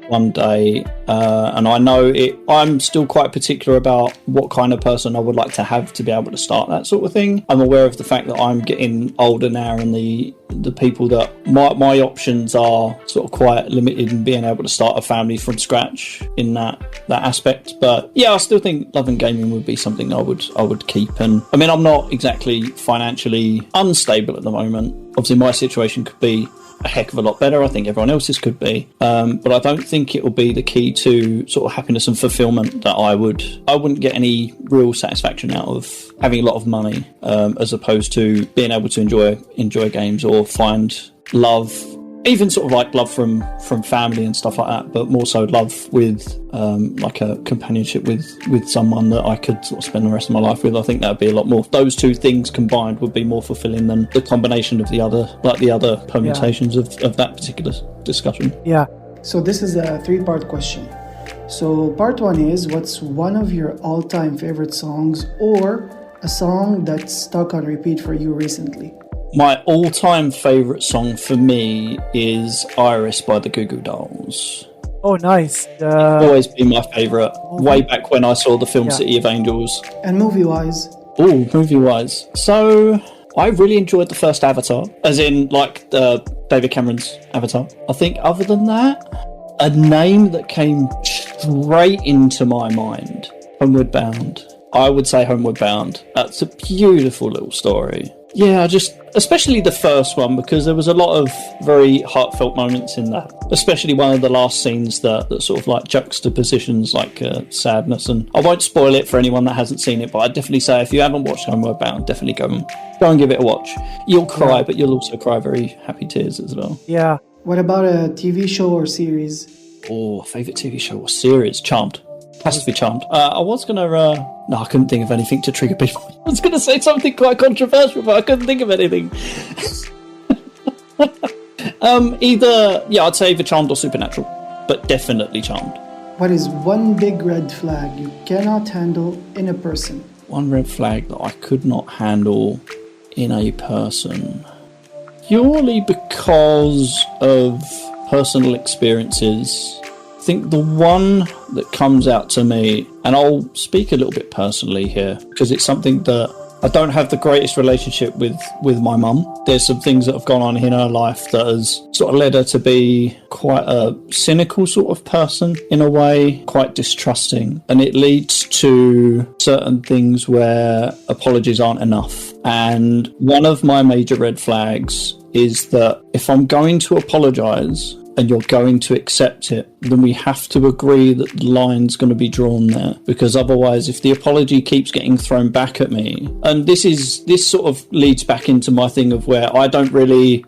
one day, and I know I'm still quite particular about what kind of person I would like to have to be able to start that sort of thing. I'm aware of the fact that I'm getting older now, and the people that my options are sort of quite limited in being able to start a family from scratch in that aspect. But yeah, I still think love and gaming would be something I would keep. And I mean, I'm not exactly financially unstable at the moment. Obviously, my situation could be a heck of a lot better. I think everyone else's could be, but I don't think it will be the key to sort of happiness and fulfillment that I wouldn't get any real satisfaction out of having a lot of money, as opposed to being able to enjoy games or find love even sort of like love from family and stuff like that, but more so love with like a companionship with someone that I could sort of spend the rest of my life with. I think that would be a lot more. Those two things combined would be more fulfilling than the combination of the other permutations of that particular discussion. Yeah. So this is a 3-part question. So part 1 is, what's one of your all-time favorite songs or a song that's stuck on repeat for you recently? My all-time favourite song for me is Iris by the Goo Goo Dolls. Oh, nice. It's always been my favourite, way back when I saw the film City of Angels. And movie-wise? Oh, movie-wise. So, I really enjoyed the first Avatar, as in, like, David Cameron's Avatar. I think other than that, a name that came straight into my mind, Homeward Bound. I would say Homeward Bound. That's a beautiful little story. Yeah, especially the first one, because there was a lot of very heartfelt moments in that. Especially one of the last scenes that sort of like juxtapositions like sadness. And I won't spoil it for anyone that hasn't seen it, but I'd definitely say if you haven't watched Homeward Bound, definitely go and give it a watch. You'll cry, but you'll also cry very happy tears as well. Yeah. What about a TV show or series? Oh, favourite TV show or series? Charmed. Has to be Charmed. I was going to... No, I couldn't think of anything to trigger people. I was going to say something quite controversial, but I couldn't think of anything. I'd say either Charmed or Supernatural, but definitely Charmed. What is one big red flag you cannot handle in a person? One red flag that I could not handle in a person. Purely because of personal experiences. I think the one that comes out to me, and I'll speak a little bit personally here, because it's something that I don't have the greatest relationship with my mum. There's some things that have gone on in her life that has sort of led her to be quite a cynical sort of person in a way, quite distrusting. And it leads to certain things where apologies aren't enough. And one of my major red flags is that if I'm going to apologise and you're going to accept it, then we have to agree that the line's going to be drawn there. Because otherwise, if the apology keeps getting thrown back at me, and this sort of leads back into my thing of where I don't really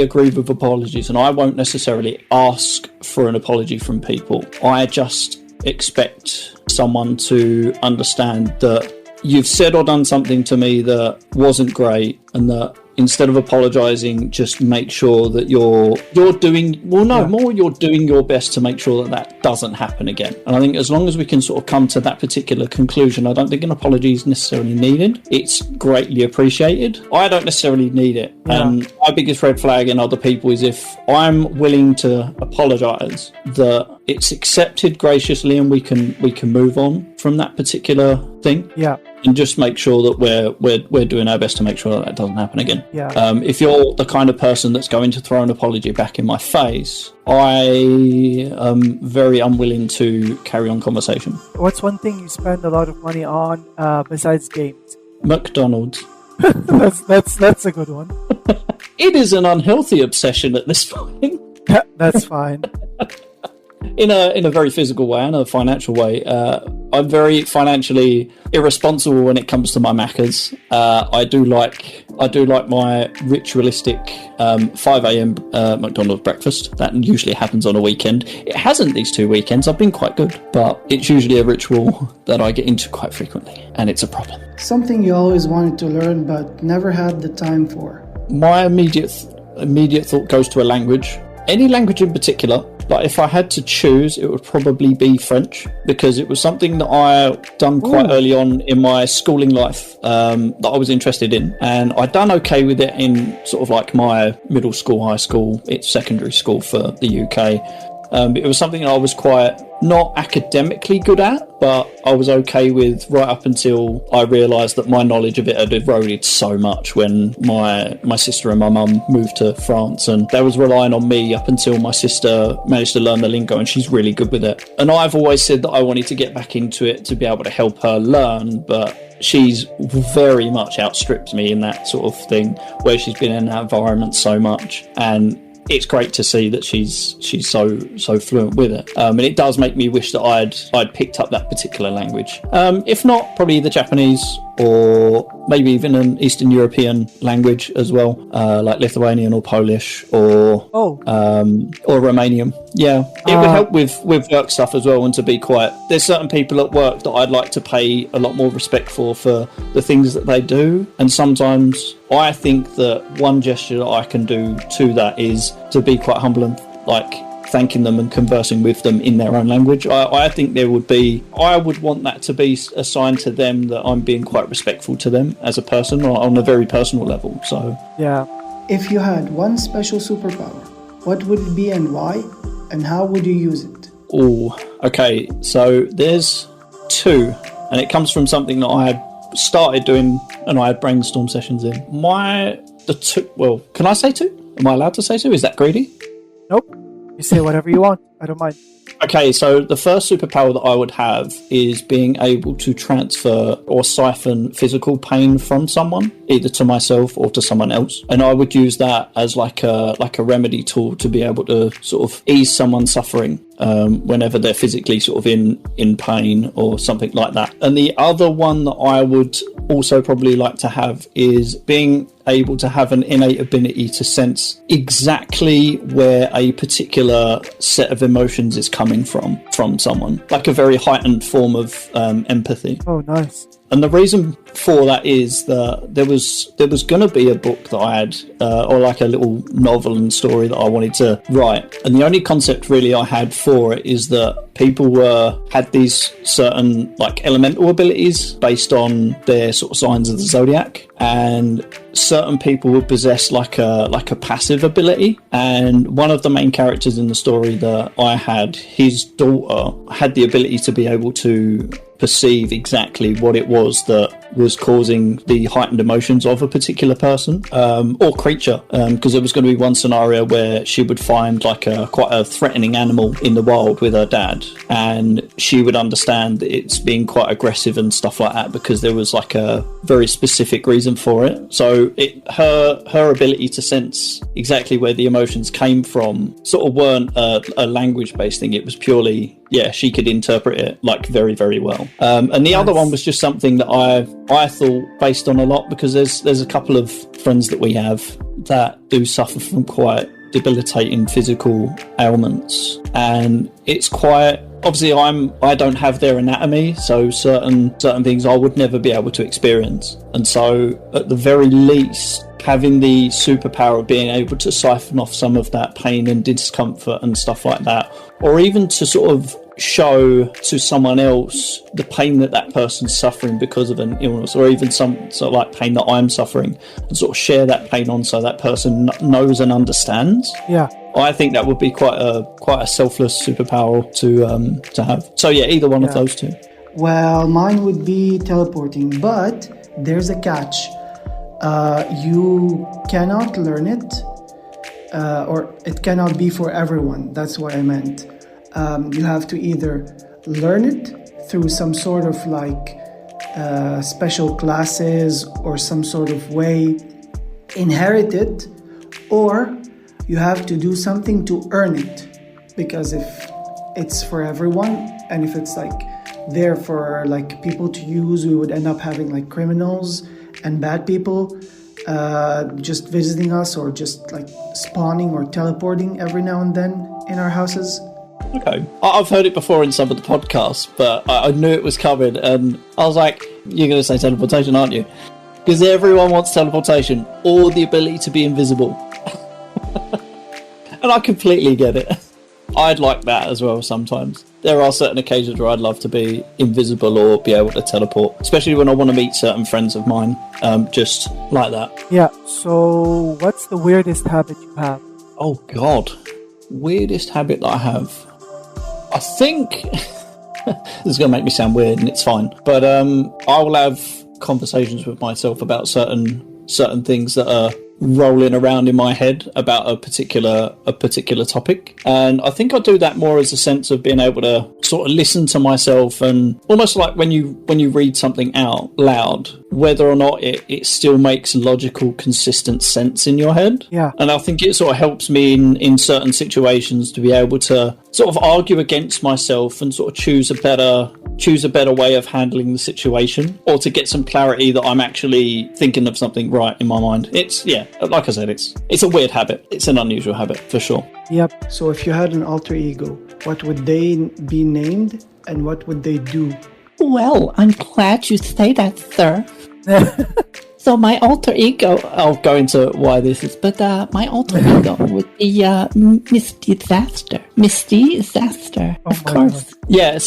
agree with apologies, and I won't necessarily ask for an apology from people. I just expect someone to understand that you've said or done something to me that wasn't great, and that instead of apologising, just make sure that you're doing your best to make sure that doesn't happen again. And I think as long as we can sort of come to that particular conclusion, I don't think an apology is necessarily needed. It's greatly appreciated. I don't necessarily need it. Yeah. And my biggest red flag in other people is if I'm willing to apologise, that it's accepted graciously and we can move on from that particular thing. Yeah. And just make sure that we're doing our best to make sure that doesn't happen again. Yeah. If you're the kind of person that's going to throw an apology back in my face, I am very unwilling to carry on conversation. What's one thing you spend a lot of money on besides games? McDonald's. that's a good one. It is an unhealthy obsession at this point. That's fine. In a very physical way and a financial way. I'm very financially irresponsible when it comes to my Maccas. I do like my ritualistic 5 a.m. McDonald's breakfast. That usually happens on a weekend. It hasn't these 2 weekends. I've been quite good, but it's usually a ritual that I get into quite frequently, and it's a problem. Something you always wanted to learn but never had the time for. My immediate thought goes to a language. Any language in particular. But if I had to choose, it would probably be French, because it was something that I done quite early on in my schooling life that I was interested in. And I'd done okay with it in sort of like my middle school, high school, it's secondary school for the UK. It was something that I was quite not academically good at, but I was okay with right up until I realised that my knowledge of it had eroded so much when my sister and my mum moved to France, and they was relying on me up until my sister managed to learn the lingo, and she's really good with it. And I've always said that I wanted to get back into it to be able to help her learn, but she's very much outstripped me in that sort of thing, where she's been in that environment so much, and it's great to see that she's so fluent with it, and it does make me wish that I'd picked up that particular language. If not, probably the Japanese. or maybe even an Eastern European language as well, like Lithuanian or Polish or Romanian. Yeah, it would help with work stuff as well, and to be quiet. There's certain people at work that I'd like to pay a lot more respect for the things that they do, and sometimes I think that one gesture that I can do to that is to be quite humble and thanking them and conversing with them in their own language. I think I would want that to be assigned to them, that I'm being quite respectful to them as a person on a very personal level. So yeah. If you had one special superpower, what would it be and why? And how would you use it? Oh, okay. So there's two, and it comes from something that I had started doing, and I had brainstorm sessions in. Can I say two? Am I allowed to say two? Is that greedy? Nope. You say whatever you want. I don't mind. Okay, so the first superpower that I would have is being able to transfer or siphon physical pain from someone, either to myself or to someone else. And I would use that as like a remedy tool to be able to sort of ease someone's suffering whenever they're physically sort of in pain or something like that. And the other one that I would also probably like to have is being able to have an innate ability to sense exactly where a particular set of emotions is coming from someone, like a very heightened form of empathy. Oh, nice. And the reason for that is that there was going to be a book that I had, or like a little novel and story that I wanted to write. And the only concept really I had for it is that people had these certain like elemental abilities based on their sort of signs of the zodiac, and certain people would possess like a passive ability. And one of the main characters in the story that I had, his daughter had the ability to be able to perceive exactly what it was that was causing the heightened emotions of a particular person or creature, because there was going to be one scenario where she would find like quite a threatening animal in the wild with her dad, and she would understand that it's being quite aggressive and stuff like that because there was like a very specific reason for it. So her ability to sense exactly where the emotions came from sort of weren't a language based thing. It was purely, yeah, she could interpret it like very, very well. And the other one was just something that I thought based on a lot, because there's a couple of friends that we have that do suffer from quite debilitating physical ailments, and it's quite obviously I don't have their anatomy, so certain things I would never be able to experience. And so at the very least, having the superpower of being able to siphon off some of that pain and discomfort and stuff like that, or even to sort of show to someone else the pain that person's suffering because of an illness, or even some sort of like pain that I'm suffering, and sort of share that pain on so that person knows and understands. Yeah, I think that would be quite a selfless superpower to have. So yeah, either one of those two. Well, mine would be teleporting, but there's a catch. You cannot learn it, or it cannot be for everyone. That's what I meant. You have to either learn it through some sort of like special classes or some sort of way, inherit it, or you have to do something to earn it. Because if it's for everyone, and if it's like there for like people to use, we would end up having like criminals and bad people just visiting us, or just like spawning or teleporting every now and then in our houses. Okay. I've heard it before in some of the podcasts, but I knew it was coming, and I was like, you're going to say teleportation, aren't you? Because everyone wants teleportation, or the ability to be invisible. And I completely get it. I'd like that as well sometimes. There are certain occasions where I'd love to be invisible or be able to teleport, especially when I want to meet certain friends of mine, just like that. Yeah, so what's the weirdest habit you have? Oh, God. Weirdest habit that I have? I think... this is going to make me sound weird, and it's fine. But I will have conversations with myself about certain things that are rolling around in my head about a particular topic, and I think I do that more as a sense of being able to sort of listen to myself, and almost like when you read something out loud, whether or not it still makes logical, consistent sense in your head. Yeah. And I think it sort of helps me in certain situations to be able to sort of argue against myself and sort of choose a better way of handling the situation, or to get some clarity that I'm actually thinking of something right in my mind. It's, yeah, like I said, it's a weird habit. It's an unusual habit for sure. Yep. So if you had an alter ego, what would they be named and what would they do? Well, I'm glad you say that, sir. So my alter ego, I'll go into why this is, but my alter ego would be Misty Disaster. Misty Disaster, of course. God. Yeah,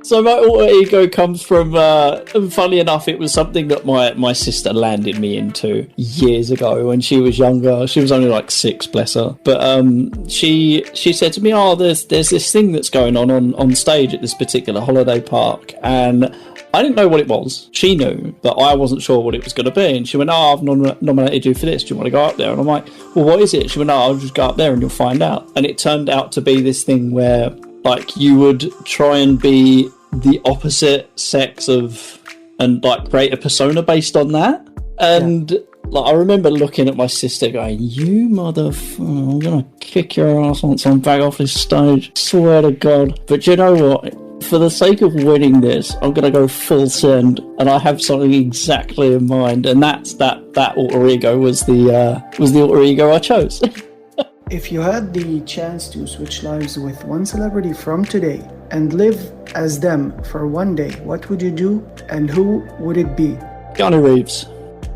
so my alter ego comes from, funny enough, it was something that my sister landed me into years ago when she was younger. She was only like 6, bless her. But she said to me, oh, there's this thing that's going on stage at this particular holiday park. And I didn't know what it was. She knew, but I wasn't sure what it was going to be. And she went, oh, I've nominated you for this. Do you want to go up there? And I'm like, well, what is it? She went, no, I'll just go up there and you'll find out. And it turned out to be this thing where, like, you would try and be the opposite sex of, and like create a persona based on that. And like, I remember looking at my sister going, you motherfucker, I'm going to kick your ass once I'm back off this stage. Swear to God. But you know what? For the sake of winning this, I'm going to go full send, and I have something exactly in mind, and that's that alter ego was the alter ego I chose. If you had the chance to switch lives with one celebrity from today and live as them for one day, what would you do, and who would it be? Keanu Reeves.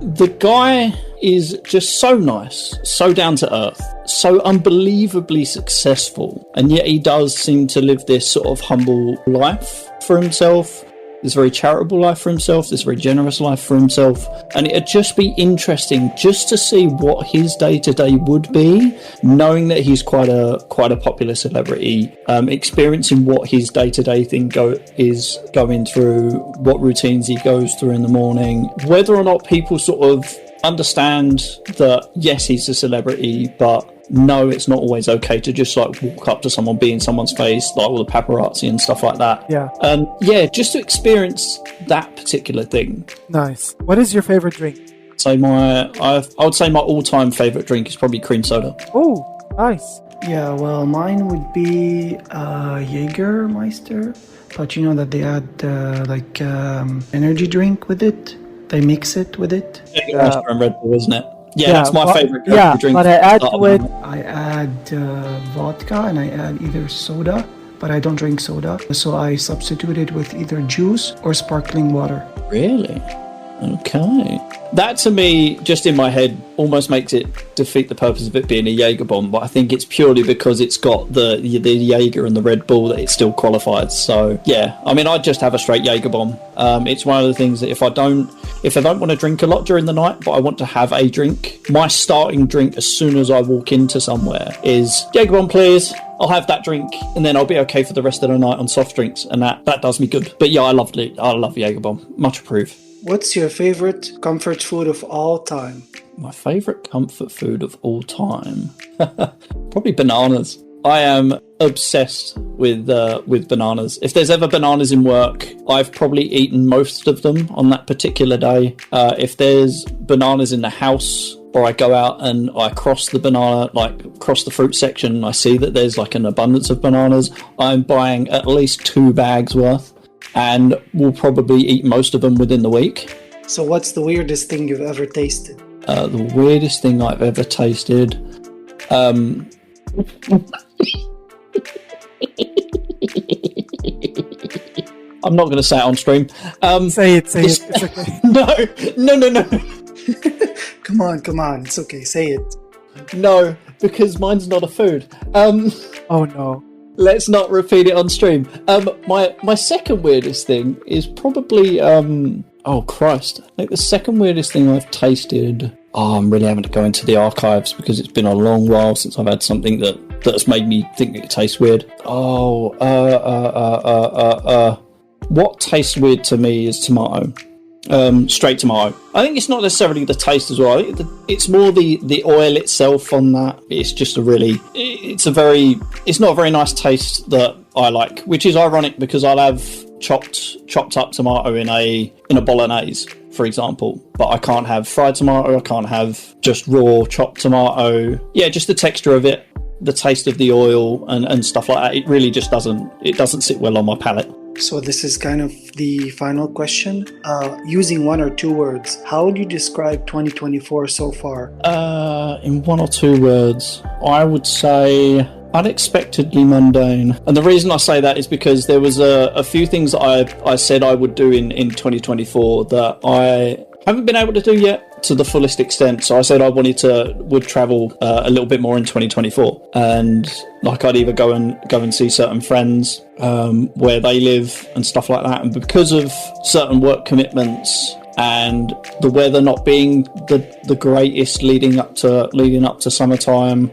The guy is just so nice, so down to earth, so unbelievably successful, and yet he does seem to live this sort of humble life for himself, this very charitable life for himself, this very generous life for himself. And it'd just be interesting just to see what his day-to-day would be, knowing that he's quite a popular celebrity, experiencing what his day-to-day thing is going through, what routines he goes through in the morning, whether or not people sort of understand that, yes, he's a celebrity, but no, it's not always okay to just like walk up to someone, be in someone's face, like all the paparazzi and stuff like that. Yeah. Just to experience that particular thing. Nice. What is your favorite drink? So I would say my all-time favorite drink is probably cream soda. Oh, nice. Yeah, well, mine would be Jägermeister, but you know that they add energy drink with it. They mix it with it. Jägermeister and Red Bull, isn't it? Yeah, that's my favorite drink. But I add to it. I add vodka and I add either soda, but I don't drink soda. So I substitute it with either juice or sparkling water. Really? Okay. That to me, just in my head, almost makes it defeat the purpose of it being a Jaeger bomb, but I think it's purely because it's got the Jaeger and the Red Bull that it still qualifies. So yeah, I mean, I'd just have a straight Jaeger bomb. It's one of the things that if I don't want to drink a lot during the night, but I want to have a drink, my starting drink as soon as I walk into somewhere is Jaeger bomb, please. I'll have that drink, and then I'll be okay for the rest of the night on soft drinks, and that does me good. But yeah, I love Jaeger bomb. Much approve. What's your favorite comfort food of all time? My favourite comfort food of all time? Probably bananas. I am obsessed with bananas. If there's ever bananas in work, I've probably eaten most of them on that particular day. If there's bananas in the house, or I go out and I cross the fruit section, and I see that there's like an abundance of bananas, I'm buying at least 2 bags worth. And we'll probably eat most of them within the week. So what's the weirdest thing you've ever tasted? The weirdest thing I've ever tasted... I'm not going to say it on stream. Say it. It's okay. No. Come on. It's okay. Say it. No, because mine's not a food. Oh, no. Let's not repeat it on stream. My second weirdest thing is probably oh Christ! I think the second weirdest thing I've tasted. Oh, I'm really having to go into the archives because it's been a long while since I've had something that's made me think it tastes weird. What tastes weird to me is tomato. Straight tomato. I think it's not necessarily the taste as well. It's more the oil itself on that. It's just it's not a very nice taste that I like, which is ironic because I'll have chopped up tomato in a bolognese, for example, but I can't have fried tomato. I can't have just raw chopped tomato. Yeah, just the texture of it. the taste of the oil and stuff like that. It really just doesn't sit well on my palate. So this is kind of the final question. Using one or two words, how would you describe 2024 so far? In one or two words, I would say unexpectedly mundane. And the reason I say that is because there was a few things that I said I would do in 2024 that I haven't been able to do yet to the fullest extent. So I said I would travel a little bit more in 2024, and like I'd either go and see certain friends where they live and stuff like that. And because of certain work commitments and the weather not being the greatest leading up to summertime,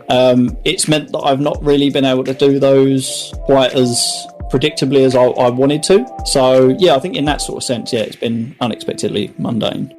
it's meant that I've not really been able to do those quite as predictably as I wanted to. So yeah, I think in that sort of sense, yeah, it's been unexpectedly mundane.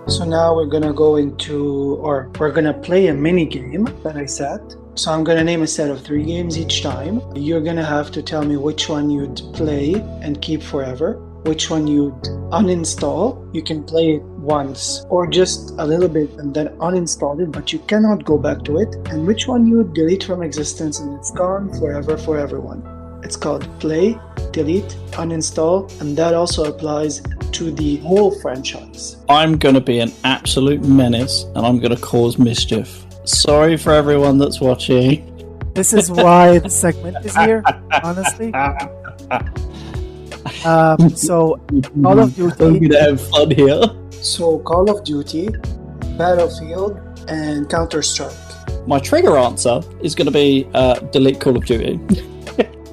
So now we're gonna we're gonna play a mini game that I set. So I'm gonna name a set of 3 games each time. You're gonna have to tell me which one you'd play and keep forever, which one you'd uninstall. You can play it once or just a little bit and then uninstall it, but you cannot go back to it, and which one you would delete from existence and it's gone forever for everyone. It's called play, delete, uninstall, and that also applies to the whole franchise. I'm going to be an absolute menace and I'm going to cause mischief. Sorry for everyone that's watching. This is why the segment is here, honestly. So, Call of Duty. I'm going to have fun here. So, Call of Duty, Battlefield, and Counter-Strike. My trigger answer is going to be delete Call of Duty.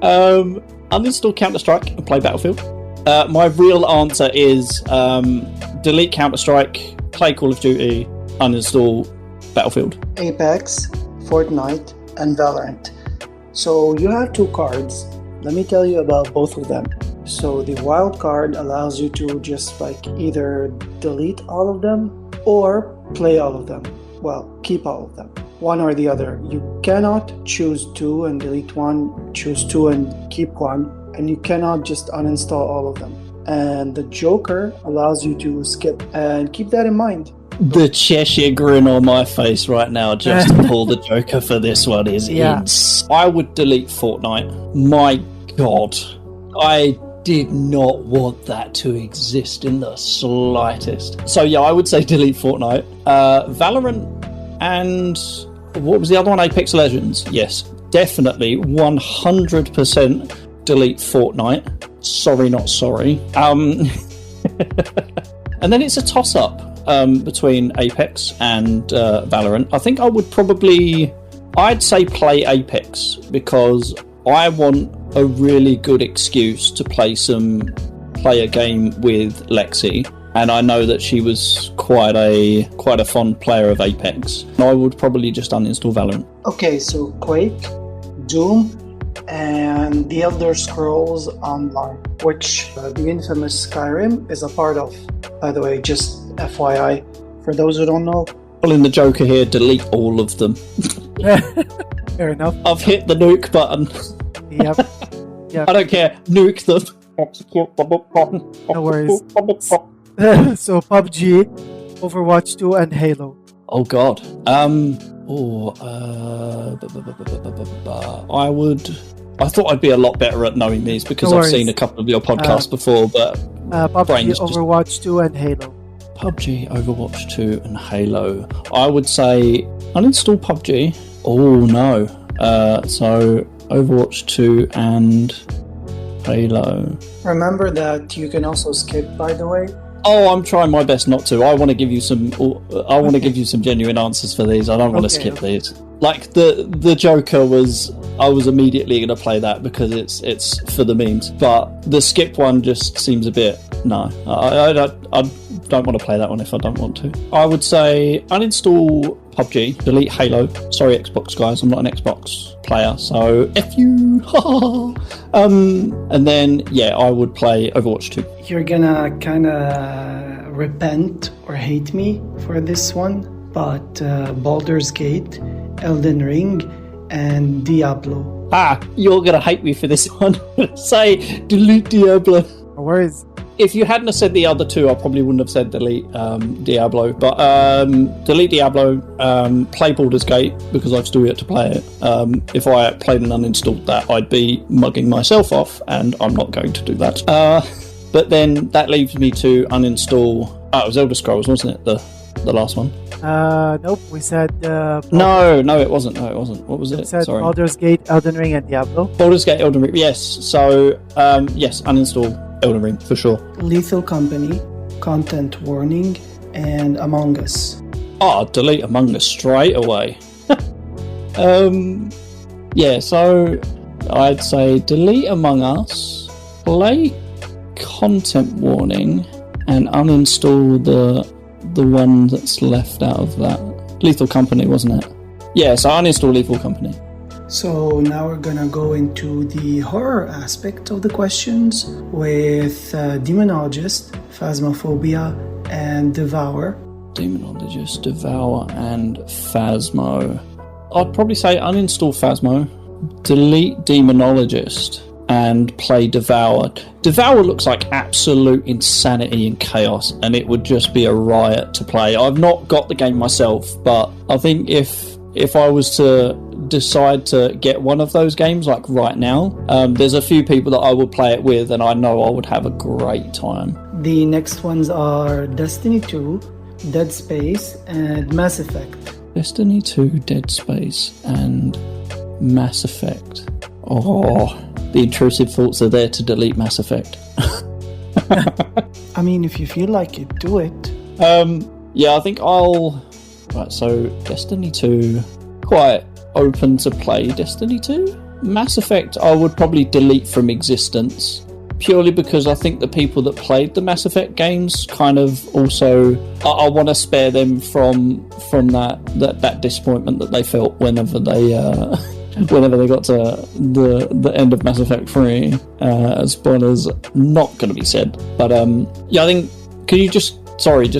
Uninstall Counter-Strike and play Battlefield. My real answer is delete Counter-Strike, play Call of Duty, uninstall Battlefield. Apex, Fortnite, and Valorant. So you have 2 cards. Let me tell you about both of them. So the wild card allows you to just either delete all of them or play all of them. Well, keep all of them. One or the other. You cannot choose 2 and delete 1, choose 2 and keep 1. And you cannot just uninstall all of them. And the Joker allows you to skip, and keep that in mind. The Cheshire grin on my face right now just to pull the Joker for this one is I would delete Fortnite. My God. I did not want that to exist in the slightest. So yeah, I would say delete Fortnite. Valorant and what was the other one? Apex Legends. Yes, definitely 100% delete Fortnite. Sorry, not sorry. And then it's a toss-up between Apex and Valorant. I think I'd say play Apex because I want a really good excuse to play a game with Lexi, and I know that she was quite a fond player of Apex. I would probably just uninstall Valorant. Okay, so Quake, Doom, and The Elder Scrolls Online, which the infamous Skyrim is a part of. By the way, just FYI, for those who don't know. Pulling the Joker here, delete all of them. Fair enough. I've hit the nuke button. Yep. I don't care. Nuke them. No worries. So PUBG, Overwatch 2, and Halo. Oh God. I thought I'd be a lot better at knowing these because I've seen a couple of your podcasts before, but PUBG, Overwatch 2, and Halo. PUBG, Overwatch 2, and Halo. I would say uninstall PUBG. Oh no. So Overwatch 2 and Halo. Remember that you can also skip, by the way. Oh, I'm trying my best not to. I want to give you some. I want to give you some genuine answers for these. I don't want to skip these. Like the Joker was. I was immediately going to play that because it's for the memes. But the skip one just seems a bit. No, I'd don't want to play that one if I don't want to. I would say uninstall PUBG, delete Halo. Sorry, Xbox guys, I'm not an Xbox player, so F you. And then, yeah, I would play Overwatch 2. You're gonna kind of repent or hate me for this one, but Baldur's Gate, Elden Ring, and Diablo. You're gonna hate me for this one. Say delete Diablo. No worries. If you hadn't have said the other two, I probably wouldn't have said delete Diablo. But delete Diablo, play Baldur's Gate, because I've still yet to play it. If I played and uninstalled that, I'd be mugging myself off, and I'm not going to do that. But then that leaves me to uninstall... it was Elder Scrolls, wasn't it? The last one? Nope, we said... No, it wasn't. What was it? We said Sorry. Baldur's Gate, Elden Ring, and Diablo. Baldur's Gate, Elden Ring, yes. So, yes, uninstall Elden Ring, for sure. Lethal Company, Content Warning, and Among Us. Delete Among Us straight away. Yeah, so I'd say delete Among Us, play Content Warning, and uninstall the one that's left out of that. Lethal Company, wasn't it? Yeah, so uninstall Lethal Company. So now we're gonna go into the horror aspect of the questions with Demonologist, Phasmophobia, and Devour. Demonologist, Devour, and Phasmo. I'd probably say uninstall Phasmo, delete Demonologist, and play Devour. Devour looks like absolute insanity and chaos, and it would just be a riot to play. I've not got the game myself, but I think if I was to decide to get one of those games, like right now, there's a few people that I would play it with, and I know I would have a great time. The next ones are Destiny 2, Dead Space, and Mass Effect. Destiny 2, Dead Space, and Mass Effect. The intrusive thoughts are there to delete Mass Effect. I mean, if you feel like it, do it. Yeah, I think I'll... Right, so Destiny 2, quite open to play Destiny 2. Mass Effect, I would probably delete from existence, purely because I think the people that played the Mass Effect games kind of also... I want to spare them from that disappointment that they felt whenever they got to the end of Mass Effect 3. Spoilers not going to be said, but yeah, I think, could you just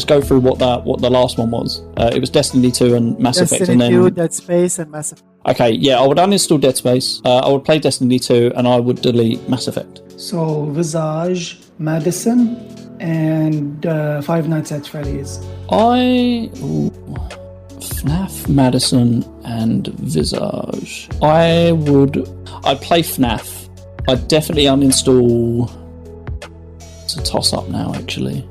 go through what the last one was? It was Destiny 2 and Mass Effect, and then Destiny 2, Dead Space, and Mass Effect. Okay, yeah, I would uninstall Dead Space, I would play Destiny 2, and I would delete Mass Effect. So Visage, Madison, and Five Nights at Freddy's. FNAF, Madison, and Visage. I'd play FNAF. I'd definitely uninstall... It's a toss-up now, actually.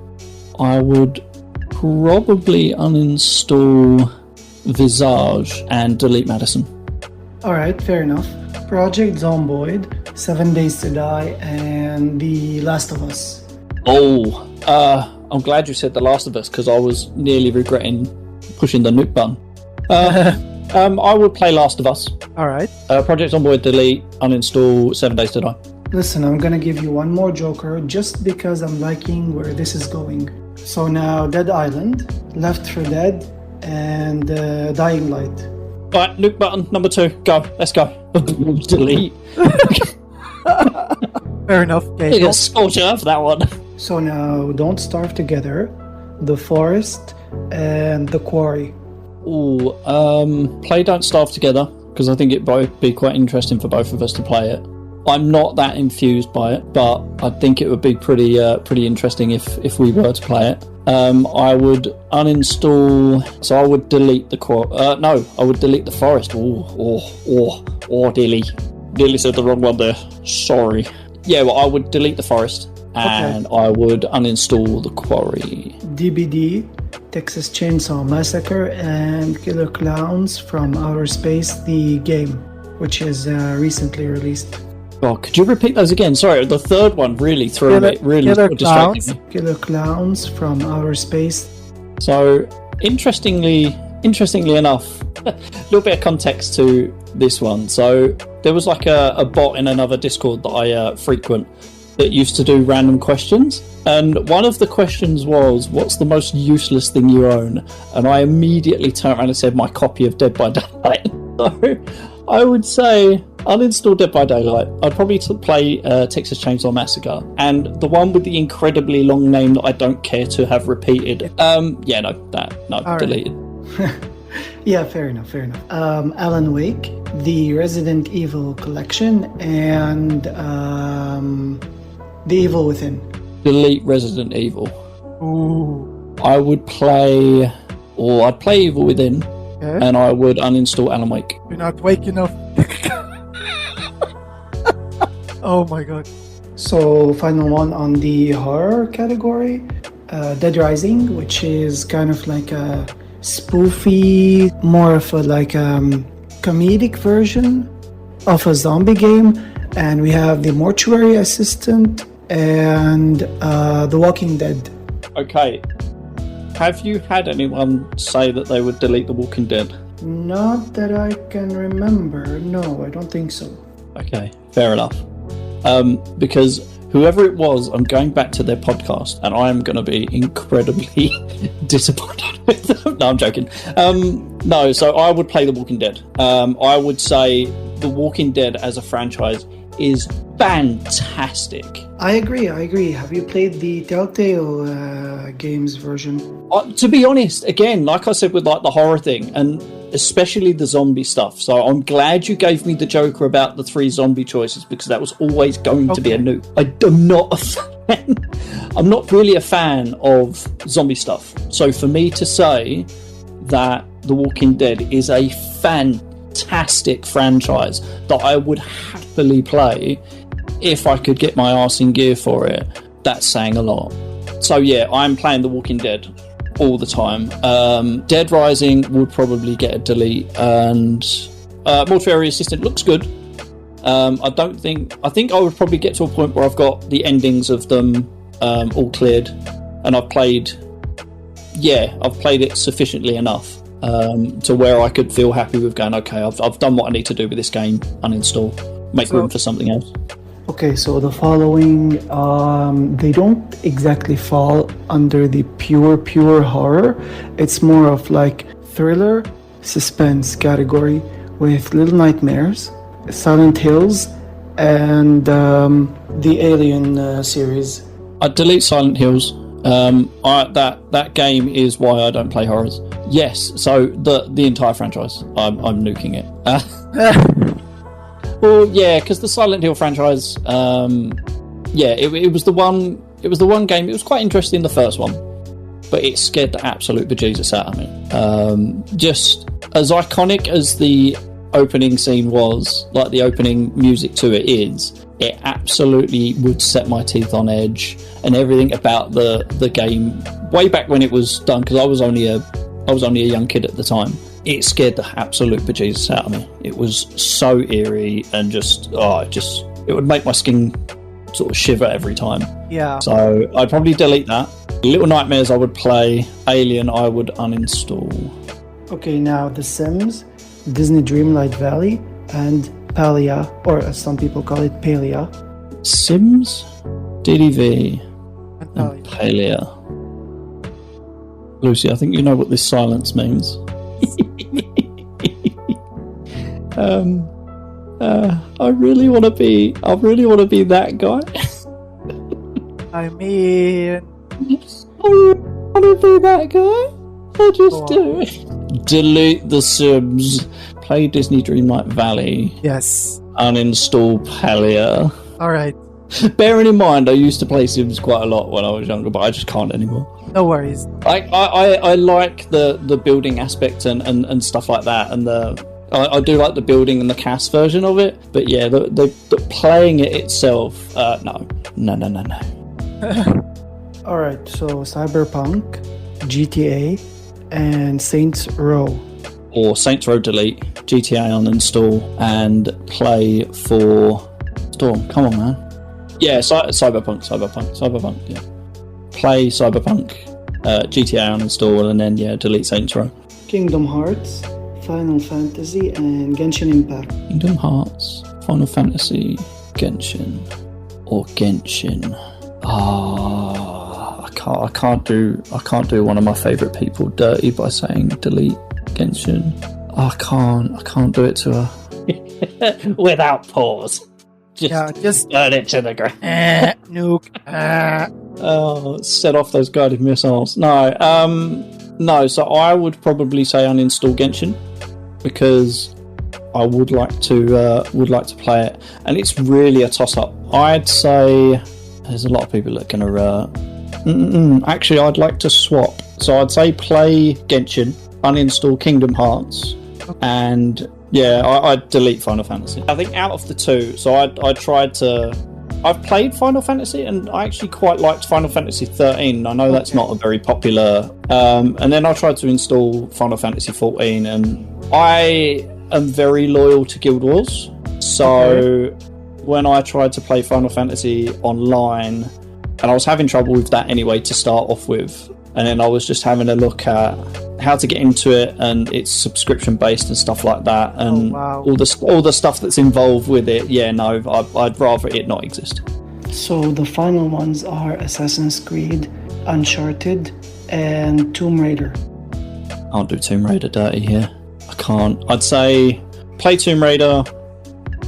I would probably uninstall Visage and delete Madison. Alright, fair enough. Project Zomboid, 7 Days to Die, and The Last of Us. I'm glad you said The Last of Us, because I was nearly regretting pushing the nuke button. I would play Last of Us. Alright. Project Zomboid, delete, uninstall 7 Days to Die. Listen, I'm gonna give you one more joker just because I'm liking where this is going. So now Dead Island, Left 4 Dead, and Dying Light. Right, nuke button, number 2, go, let's go. Delete. Fair enough. Okay. You got scorcher for that one. So now Don't Starve Together, The Forest, and The Quarry. Play Don't Starve Together, because I think it'd both be quite interesting for both of us to play it. I'm not that enthused by it, but I think it would be pretty interesting if we were to play it. I would uninstall, so I would delete the I would delete The Forest. Nearly said the wrong one there. Sorry. Yeah, well, I would delete The Forest, and I would uninstall The Quarry. DBD, Texas Chainsaw Massacre, and Killer Clowns from Outer Space, the game, which is recently released. Could you repeat those again? Sorry, the third one really threw me. Really distracted me. Killer Clowns from Outer Space. So, interestingly enough, a little bit of context to this one. So, there was like a bot in another Discord that I frequent, that used to do random questions. And one of the questions was, what's the most useless thing you own? And I immediately turned around and said, my copy of Dead by Daylight. So I would say uninstall Dead by Daylight. I'd probably play Texas Chainsaw Massacre. And the one with the incredibly long name that I don't care to have repeated. Deleted. Yeah, fair enough. Alan Wake, the Resident Evil collection, and The Evil Within. Delete Resident Evil. Ooh. I would play... I'd play Evil Within. Okay. And I would uninstall Alan Wake. You're not wake enough. Oh my god. So, final one on the horror category. Dead Rising, which is kind of like a spoofy, more of a comedic version of a zombie game. And we have The Mortuary Assistant and The Walking Dead. Okay. Have you had anyone say that they would delete The Walking Dead? Not that I can remember. No, I don't think so. Okay, fair enough. Because whoever it was, I'm going back to their podcast and I am going to be incredibly disappointed with them. No, I'm joking. No, so I would play The Walking Dead. I would say The Walking Dead as a franchise is fantastic. I agree. Have you played the Telltale games version? To be honest, again, like I said with the horror thing, and especially the zombie stuff. So I'm glad you gave me the Joker about the 3 zombie choices, because that was always going to be a no. I'm not a fan. I'm not really a fan of zombie stuff. So for me to say that The Walking Dead is a fantastic franchise that I would happily play if I could get my arse in gear for it, that's saying a lot. So yeah, I'm playing The Walking Dead all the time. Dead Rising would probably get a delete, and Mortuary Assistant looks good. I think I would probably get to a point where I've got the endings of them all cleared, and I've played it sufficiently enough to where I could feel happy with going, okay, I've done what I need to do with this game, uninstall, make room for something else. Okay, so the following, they don't exactly fall under the pure horror. It's more of thriller, suspense category with Little Nightmares, Silent Hills, and the Alien series. I'd delete Silent Hills. That game is why I don't play horrors. Yes, so the entire franchise, I'm nuking it. Well, yeah, because the Silent Hill franchise, it was the one. It was the one game. It was quite interesting, the first one, but it scared the absolute bejesus out of me. Just as iconic as the opening scene was, like the opening music to it is, it absolutely would set my teeth on edge, and everything about the game way back when it was done, because I was only a young kid at the time. It scared the absolute bejesus out of me. It was so eerie and it would make my skin sort of shiver every time. Yeah. So I'd probably delete that. Little Nightmares I would play. Alien I would uninstall. Okay, now The Sims, Disney Dreamlight Valley, and Palia, or as some people call it, Palia. Sims, DDV, and Palia. Lucy, I think you know what this silence means. I really want to be that guy. I mean, I want to be that guy. I just do it. Delete The Sims. Play Disney Dreamlight Valley. Yes. Uninstall Palia. Alright. Bearing in mind, I used to play Sims quite a lot when I was younger, but I just can't anymore. No worries. I like the building aspect and stuff like that, and I do like the building and the cast version of it, but yeah, the playing it itself, no. Alright, so Cyberpunk, GTA, and Saints Row. Or Saints Row delete, GTA uninstall, and play for Storm. Come on, man. Yeah, Cyberpunk, yeah. Play Cyberpunk, GTA uninstall, and then, delete Saints Row. Kingdom Hearts, Final Fantasy, and Genshin Impact. Kingdom Hearts, Final Fantasy, Genshin. or Genshin? I can't do one of my favourite people dirty by saying delete Genshin. I can't do it to her. Without pause. Just burn it to the ground. Nuke. Oh, set off those guided missiles. No, so I would probably say uninstall Genshin because I would like to play it, and it's really a toss up. I'd say there's a lot of people that are gonna. Actually, I'd like to swap. So I'd say play Genshin, uninstall Kingdom Hearts, and I'd delete Final Fantasy. I think out of the two, so I've played Final Fantasy, and I actually quite liked Final Fantasy 13. I know that's not a very popular. And then I tried to install Final Fantasy 14, and I am very loyal to Guild Wars. So when I tried to play Final Fantasy online, and I was having trouble with that anyway to start off with, and then I was just having a look at how to get into it, and it's subscription based and stuff like that, and all the stuff that's involved with it. I'd rather it not exist. So the final ones are Assassin's Creed, Uncharted, and Tomb Raider. I can't do Tomb Raider dirty here. I can't. I'd say play Tomb Raider,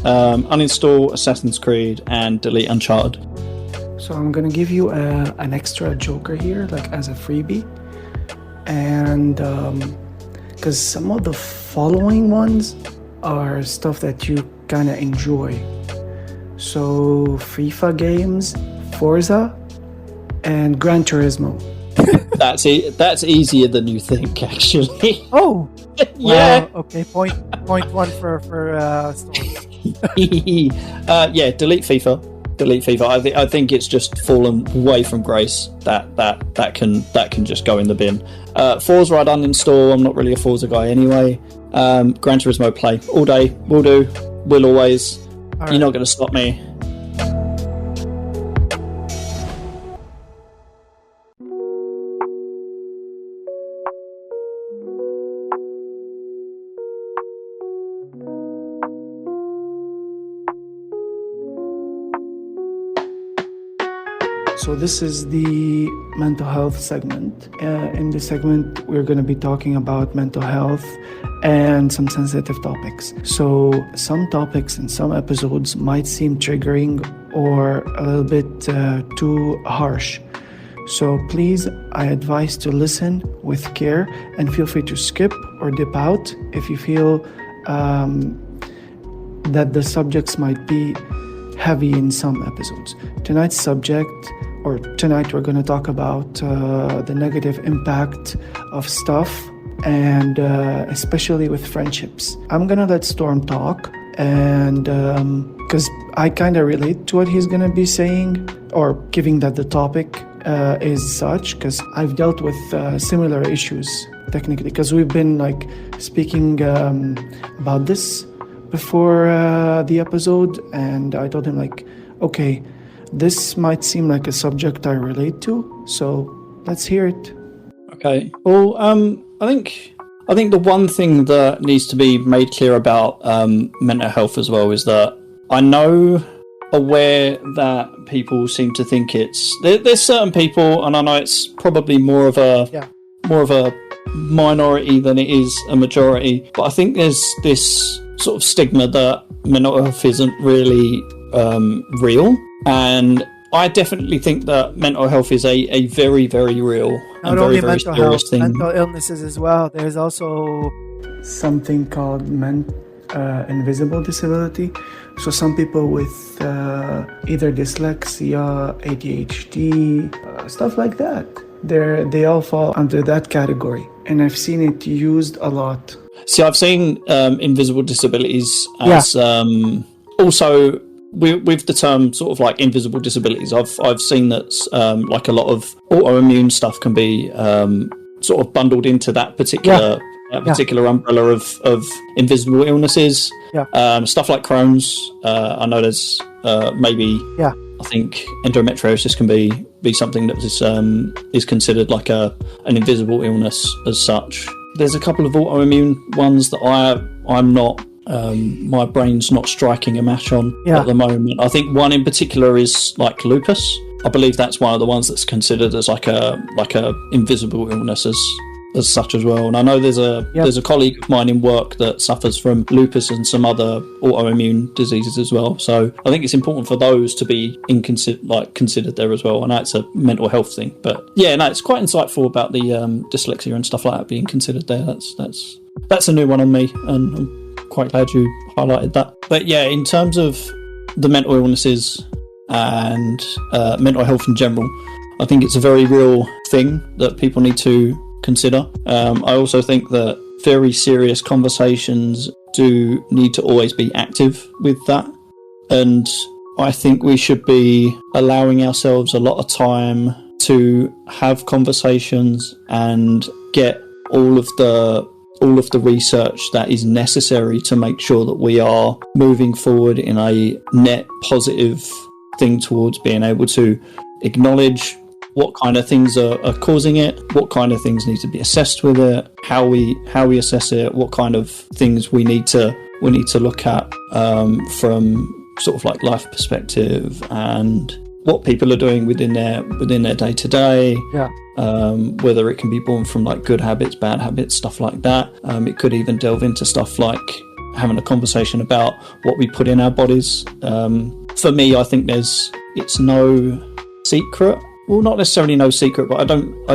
uninstall Assassin's Creed, and delete Uncharted. So I'm gonna give you an extra joker here, like as a freebie, and because some of the following ones are stuff that you kind of enjoy. So FIFA games, Forza, and Gran Turismo. That's easier than you think, actually. Oh, yeah. Well, okay. Point one for Storm. Delete FIFA. I think it's just fallen way from grace. That can just go in the bin. Forza I'd uninstall. I'm not really a Forza guy anyway. Gran Turismo play all day. Will do. Will always. You're not going to stop me. So this is the mental health segment. In this segment, we're going to be talking about mental health and some sensitive topics. So some topics in some episodes might seem triggering or a little bit too harsh. So please, I advise to listen with care and feel free to skip or dip out if you feel that the subjects might be heavy in some episodes. Tonight we're going to talk about the negative impact of stuff, and especially with friendships. I'm going to let Storm talk, and because I kind of relate to what he's going to be saying, or giving that the topic is such, because I've dealt with similar issues technically, because we've been like speaking about this before the episode, and I told him like, okay, this might seem like a subject I relate to, so let's hear it. Okay. Well, I think the one thing that needs to be made clear about mental health as well is that I know, aware that people seem to think there's certain people, and I know it's probably more of a minority than it is a majority, but I think there's this sort of stigma that mental health isn't really real, and I definitely think that mental health is a very, very real and very, very serious thing. Mental illnesses as well. There's also something called invisible disability. So some people with either dyslexia, ADHD, stuff like that, they all fall under that category, and I've seen it used a lot. See, I've seen invisible disabilities as also with the term sort of like invisible disabilities. I've seen that like a lot of autoimmune stuff can be sort of bundled into that particular umbrella of invisible illnesses. Stuff like Crohn's. I know there's maybe. I think endometriosis can be something that is considered like an invisible illness as such. There's a couple of autoimmune ones that I'm not my brain's not striking a match on at the moment. I think one in particular is like lupus. I believe that's one of the ones that's considered as like a invisible illness as such as well. And I know there's a colleague of mine in work that suffers from lupus and some other autoimmune diseases as well. So I think it's important for those to be considered there as well. I know it's a mental health thing, but yeah, no, it's quite insightful about the dyslexia and stuff like that being considered there. That's a new one on me, and I'm quite glad you highlighted that. But yeah, in terms of the mental illnesses and mental health in general, I think it's a very real thing that people need to consider. I also think that very serious conversations do need to always be active with that, and I think we should be allowing ourselves a lot of time to have conversations and get all of the research that is necessary to make sure that we are moving forward in a net positive thing towards being able to acknowledge what kind of things are causing it, what kind of things need to be assessed with it, how we assess it, what kind of things we need to look at from sort of like life perspective, and what people are doing within their day to day. Whether it can be born from like good habits, bad habits, stuff like that. It could even delve into stuff like having a conversation about what we put in our bodies. For me, I think it's no secret. Well, not necessarily no secret, but I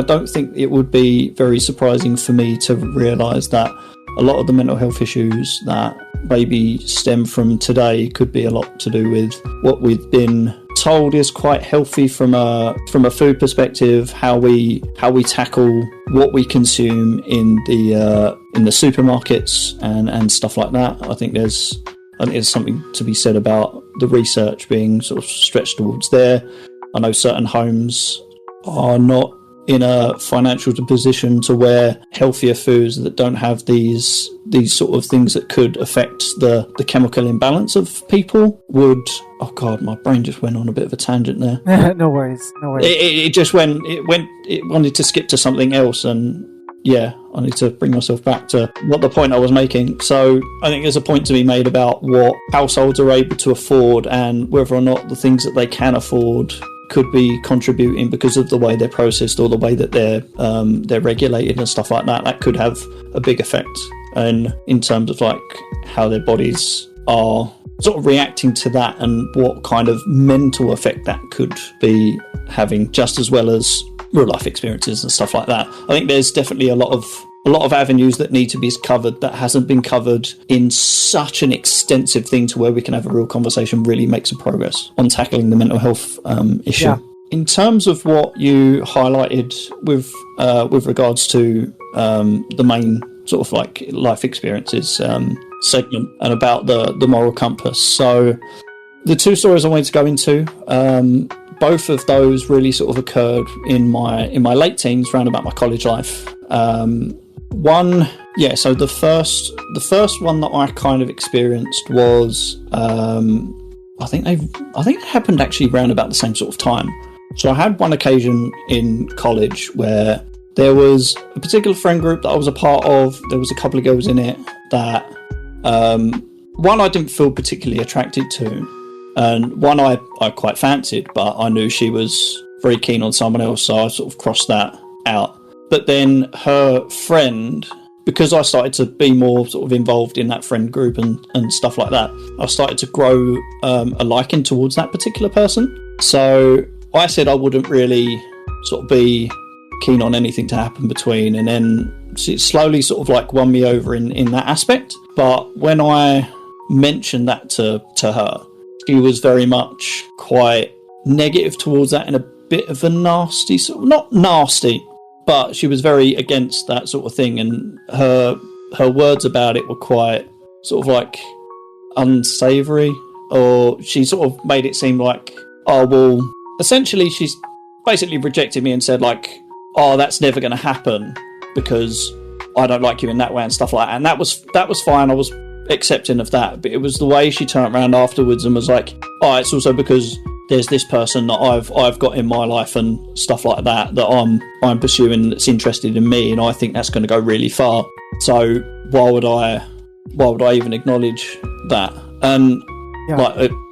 don't think it would be very surprising for me to realise that a lot of the mental health issues that maybe stem from today could be a lot to do with what we've been told is quite healthy from a food perspective, how we tackle what we consume in the supermarkets and stuff like that. I think there's something to be said about the research being sort of stretched towards there. I know certain homes are not in a financial position to where healthier foods that don't have these sort of things that could affect the chemical imbalance of people would. Oh God, my brain just went on a bit of a tangent there. No worries. It wanted to skip to something else, and yeah, I need to bring myself back to what the point I was making. So I think there's a point to be made about what households are able to afford and whether or not the things that they can afford could be contributing because of the way they're processed or the way that they're regulated and stuff like that. That could have a big effect, and in terms of like how their bodies are sort of reacting to that and what kind of mental effect that could be having, just as well as real life experiences and stuff like that. I think there's definitely a lot of avenues that need to be covered that hasn't been covered in such an extensive thing to where we can have a real conversation, really make some progress on tackling the mental health issue. Yeah. In terms of what you highlighted with regards to the main sort of like life experiences segment and about the moral compass. So the two stories I wanted to go into, both of those really sort of occurred in my late teens, round about my college life. So the first one that I kind of experienced was I think it happened actually around about the same sort of time. So I had one occasion in college where there was a particular friend group that I was a part of. There was a couple of girls in it that one I didn't feel particularly attracted to, and one I quite fancied, but I knew she was very keen on someone else, so I sort of crossed that out. But then her friend, because I started to be more sort of involved in that friend group and stuff like that, I started to grow a liking towards that particular person. So I said I wouldn't really sort of be keen on anything to happen between, and then it slowly sort of like won me over in that aspect. But when I mentioned that to her, she was very much quite negative towards that in a bit of a nasty sort of, not nasty, but she was very against that sort of thing, and her words about it were quite sort of like unsavoury, or she sort of made it seem like, oh, well, essentially she's basically rejected me and said like, oh, that's never going to happen because I don't like you in that way and stuff like that. And that was fine. I was accepting of that, but it was the way she turned around afterwards and was like, oh, it's also because there's this person that I've got in my life and stuff like that I'm pursuing that's interested in me, and I think that's going to go really far. So why would I why would I even acknowledge that? And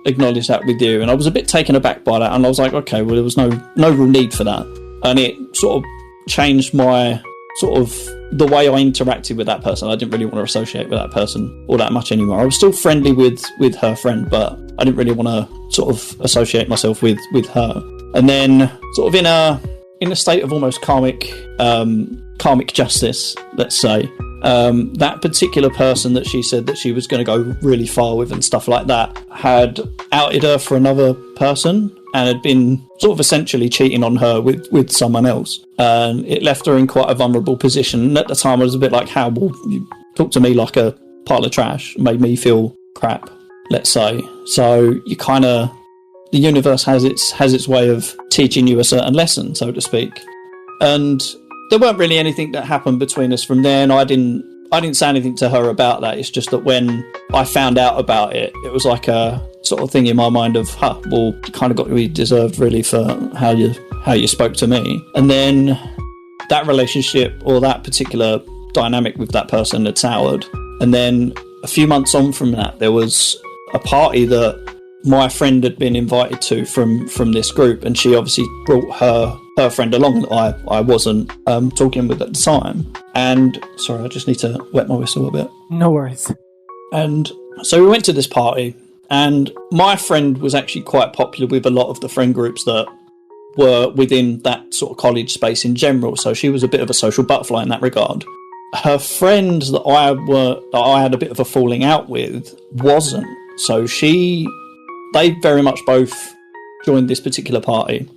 acknowledge that with you. And I was a bit taken aback by that, and I was like, okay, well, there was no real need for that. And it sort of changed my sort of the way I interacted with that person. I didn't really want to associate with that person all that much anymore. I was still friendly with her friend, but I didn't really want to sort of associate myself with her. And then sort of in a state of almost karmic justice, let's say, that particular person that she said that she was going to go really far with and stuff like that had outed her for another person and had been sort of essentially cheating on her with someone else. And it left her in quite a vulnerable position. And at the time I was a bit like, how will you talk to me like a pile of trash? It made me feel crap, let's say. So you kind of, the universe has its way of teaching you a certain lesson, so to speak. And there weren't really anything that happened between us from there, and I didn't say anything to her about that. It's just that when I found out about it, it was like a sort of thing in my mind of, well, you kind of got what you deserved really for how you spoke to me. And then that relationship or that particular dynamic with that person had soured. And then a few months on from that, there was a party that my friend had been invited to from this group, and she obviously brought her friend along that I wasn't talking with at the time. And sorry, I just need to wet my whistle a bit. No worries. And so we went to this party, and my friend was actually quite popular with a lot of the friend groups that were within that sort of college space in general. So she was a bit of a social butterfly in that regard. Her friend that I had a bit of a falling out with wasn't. So they very much both joined this particular party,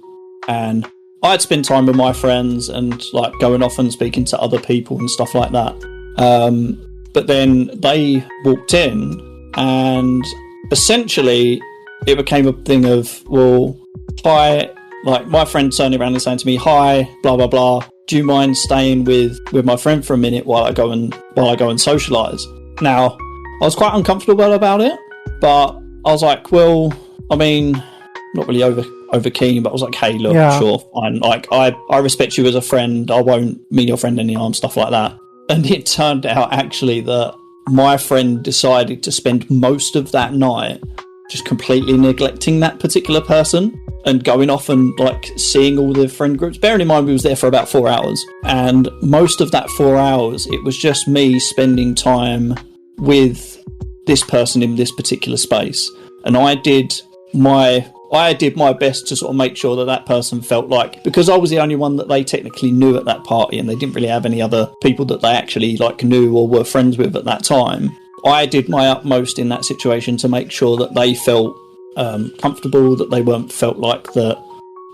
and I'd spend time with my friends and like going off and speaking to other people and stuff like that. But then they walked in, and essentially it became a thing of, well, hi, like my friend turning around and saying to me, hi, blah, blah, blah. Do you mind staying with my friend for a minute while I go and socialise? Now, I was quite uncomfortable about it, but I was like, well, I mean, not really over keen, but I was like, hey, look, sure, fine. Like, I respect you as a friend. I won't mean your friend any harm, stuff like that. And it turned out actually that my friend decided to spend most of that night just completely neglecting that particular person and going off and like seeing all the friend groups. Bearing in mind we was there for about 4 hours, and most of that 4 hours it was just me spending time with this person in this particular space. And I did my best to sort of make sure that person felt like, because I was the only one that they technically knew at that party and they didn't really have any other people that they actually like knew or were friends with at that time, I did my utmost in that situation to make sure that they felt comfortable, that they weren't felt like that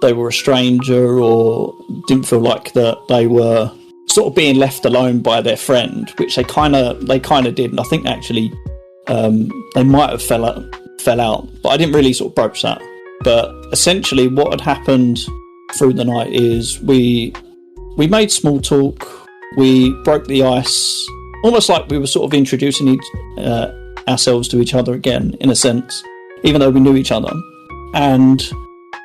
they were a stranger, or didn't feel like that they were sort of being left alone by their friend, which they kind of did. And I think actually they might have fell out, but I didn't really sort of broach that. But essentially what had happened through the night is we made small talk, we broke the ice, almost like we were sort of introducing ourselves to each other again, in a sense, even though we knew each other. And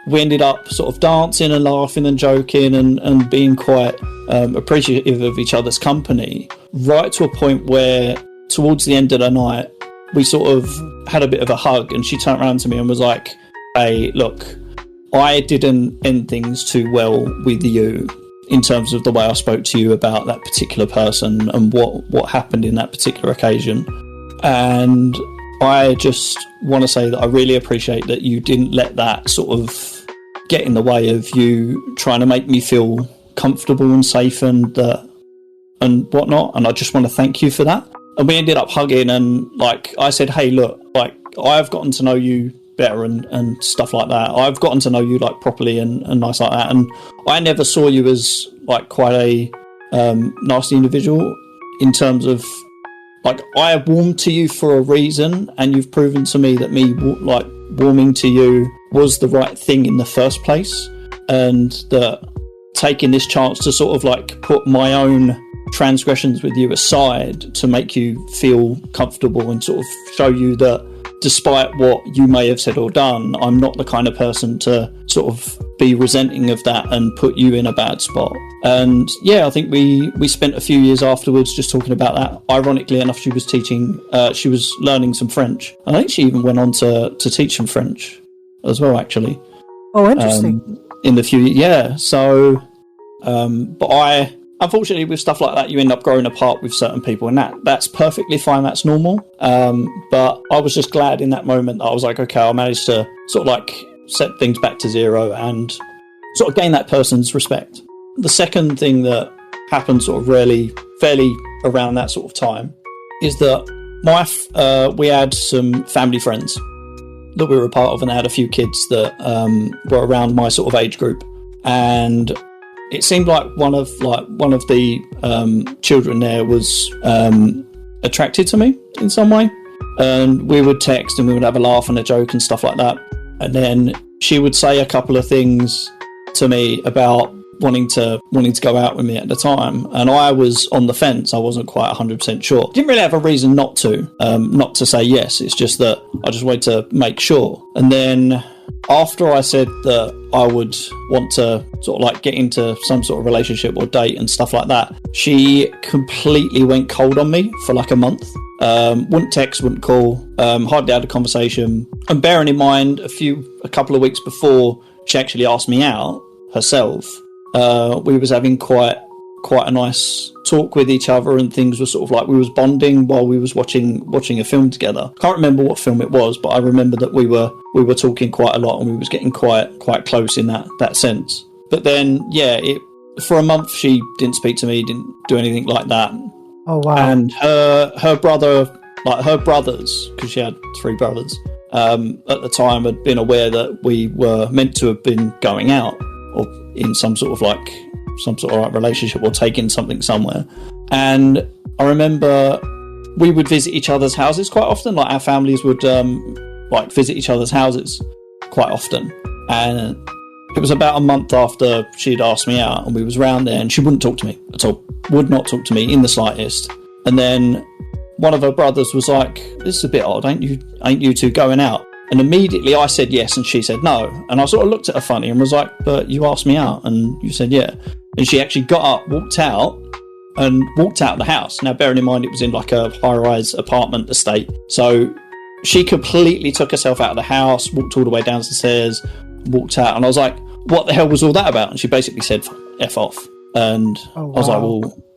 we ended up sort of dancing and laughing and joking and being quite appreciative of each other's company, right to a point where towards the end of the night, we sort of had a bit of a hug, and she turned around to me and was like, hey, look, I didn't end things too well with you in terms of the way I spoke to you about that particular person and what happened in that particular occasion. And I just want to say that I really appreciate that you didn't let that sort of get in the way of you trying to make me feel comfortable and safe and whatnot. And I just want to thank you for that. And we ended up hugging, and like I said, hey, look, like I've gotten to know you better and stuff like that. I've gotten to know you like properly and nice like that. And I never saw you as like quite a nasty individual, in terms of like I warmed to you for a reason, and you've proven to me that me like warming to you was the right thing in the first place, and that taking this chance to sort of like put my own transgressions with you aside to make you feel comfortable and sort of show you that despite what you may have said or done, I'm not the kind of person to sort of be resenting of that and put you in a bad spot. And yeah, I think we spent a few years afterwards just talking about that. Ironically enough, she was learning some French. I think she even went on to teach some French as well, actually. Oh, interesting. In the so but unfortunately, with stuff like that, you end up growing apart with certain people, and that's perfectly fine. That's normal. But I was just glad in that moment that I was like, okay, I managed to sort of like set things back to zero and sort of gain that person's respect. The second thing that happened sort of fairly around that sort of time is that we had some family friends that we were a part of, and they had a few kids that were around my sort of age group, and it seemed like one of the children there was attracted to me in some way, and we would text and we would have a laugh and a joke and stuff like that. And then she would say a couple of things to me about wanting to go out with me at the time, and I was on the fence. I wasn't quite 100% sure. Didn't really have a reason not to say yes. It's just that I just wanted to make sure. And then after I said that I would want to sort of like get into some sort of relationship or date and stuff like that, she completely went cold on me for like a month. Wouldn't text, wouldn't call, hardly had a conversation. And bearing in mind, a couple of weeks before she actually asked me out herself, we was having quite a nice talk with each other, and things were sort of like we was bonding while we was watching a film together. Can't remember what film it was, but I remember that we were talking quite a lot, and we was getting quite close in that sense. But then, yeah, for a month she didn't speak to me, didn't do anything like that. Oh wow! And her brother, like her brothers, because she had 3 brothers, at the time had been aware that we were meant to have been going out or in some sort of like relationship or taking something somewhere. And I remember we would visit each other's houses quite often. Like our families would like visit each other's houses quite often. And it was about a month after she'd asked me out, and we was around there, and she wouldn't talk to me at all. Would not talk to me in the slightest. And then one of her brothers was like, "This is a bit odd. Ain't you two going out?" And immediately I said yes, and she said no. And I sort of looked at her funny and was like, "But you asked me out and you said yeah." And she actually got up, walked out of the house. Now, bearing in mind, it was in like a high-rise apartment estate. So she completely took herself out of the house, walked all the way down the stairs, walked out. And I was like, what the hell was all that about? And she basically said, F off. And I was like,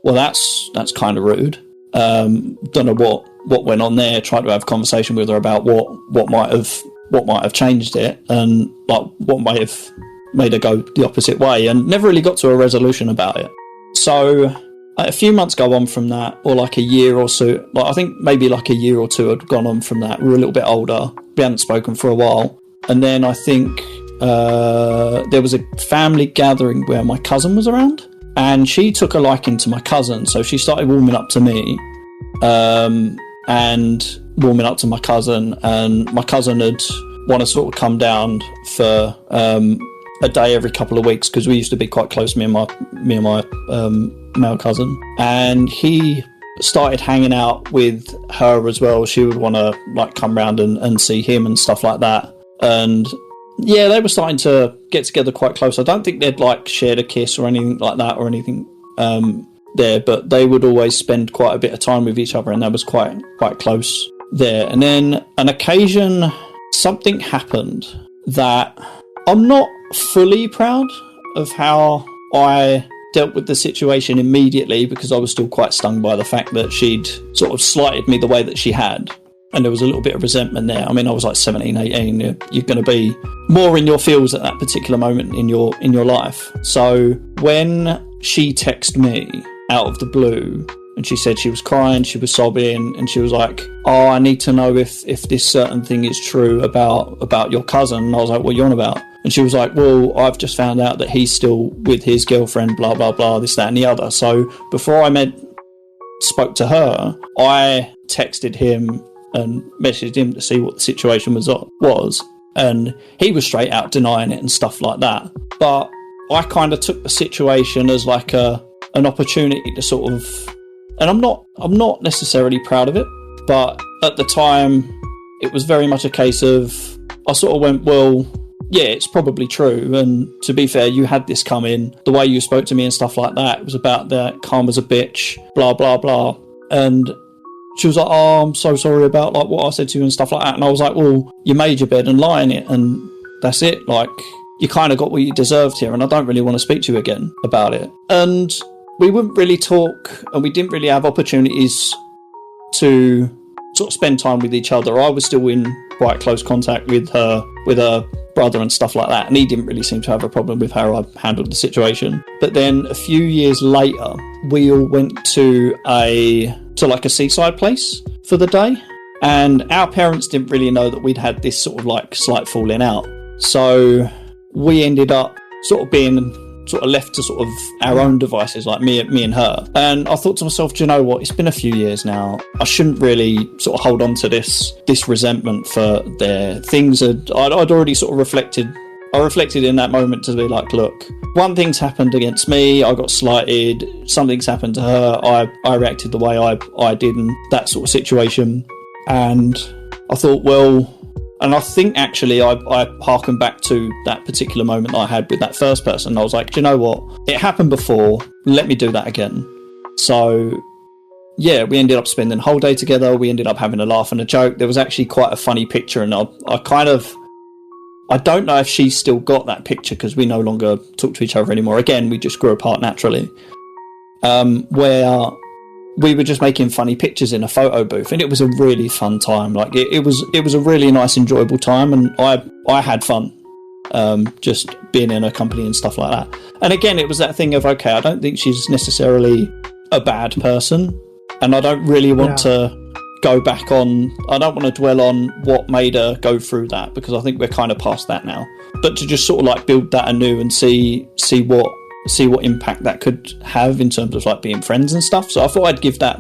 well, that's kind of rude. Don't know what went on there. Tried to have a conversation with her about what might have changed it, and like what might have made her go the opposite way, and never really got to a resolution about it. So a few months go on from that, or like a year or so. Like I think maybe like a year or two had gone on from that. We were a little bit older. We hadn't spoken for a while, and then I think there was a family gathering where my cousin was around, and she took a liking to my cousin, so she started warming up to me, and warming up to my cousin, and my cousin had want to sort of come down for a day every couple of weeks, because we used to be quite close, me and my male cousin, and he started hanging out with her as well. She would want to like come round and see him and stuff like that, and yeah, they were starting to get together quite close. I don't think they'd like shared a kiss or anything like that or anything there, but they would always spend quite a bit of time with each other, and that was quite close there. And then an occasion, something happened that I'm not fully proud of how I dealt with the situation immediately, because I was still quite stung by the fact that she'd sort of slighted me the way that she had, and there was a little bit of resentment there. I mean, I was like 17, 18. You're going to be more in your feels at that particular moment in your life. So when she texted me out of the blue, and she said she was crying, she was sobbing, and she was like, "Oh, I need to know if this certain thing is true about your cousin." And I was like, "What are you on about?" And she was like, "Well, I've just found out that he's still with his girlfriend, blah, blah, blah, this, that, and the other." So before I spoke to her, I texted him and messaged him to see what the situation was. And he was straight out denying it and stuff like that. But I kind of took the situation as like an opportunity to sort of, and I'm not necessarily proud of it, but at the time it was very much a case of, I sort of went, well, yeah, it's probably true. And to be fair, you had this come in, the way you spoke to me and stuff like that, it was about that karma's a bitch, blah, blah, blah. And she was like, oh, I'm so sorry about like what I said to you and stuff like that. And I was like, well, you made your bed and lie in it, and that's it. Like, you kind of got what you deserved here, and I don't really want to speak to you again about it. And we wouldn't really talk, and we didn't really have opportunities to sort of spend time with each other. I was still in quite close contact with her brother and stuff like that, and he didn't really seem to have a problem with how I handled the situation. But then a few years later, we all went to like a seaside place for the day, and our parents didn't really know that we'd had this sort of like slight falling out. So we ended up sort of being sort of left to sort of our own devices, like me and her. And I thought to myself, do you know what? It's been a few years now. I shouldn't really sort of hold on to this resentment for their things. I'd already sort of reflected. I reflected in that moment to be like, look, one thing's happened against me. I got slighted. Something's happened to her. I reacted the way I did in that sort of situation. And I thought, well, and I think actually I harken back to that particular moment I had with that first person. I was like, do you know what? It happened before. Let me do that again. So yeah, we ended up spending the whole day together. We ended up having a laugh and a joke. There was actually quite a funny picture, and I don't know if she's still got that picture because we no longer talk to each other anymore. Again, we just grew apart naturally. Where we were just making funny pictures in a photo booth, and it was a really fun time. Like it was a really nice, enjoyable time, and I had fun just being in her company and stuff like that. And again, it was that thing of, okay, I don't think she's necessarily a bad person, and I don't really want to go back on, I don't want to dwell on what made her go through that, because I think we're kind of past that now. But to just sort of like build that anew and see what impact that could have in terms of like being friends and stuff. So I thought I'd give that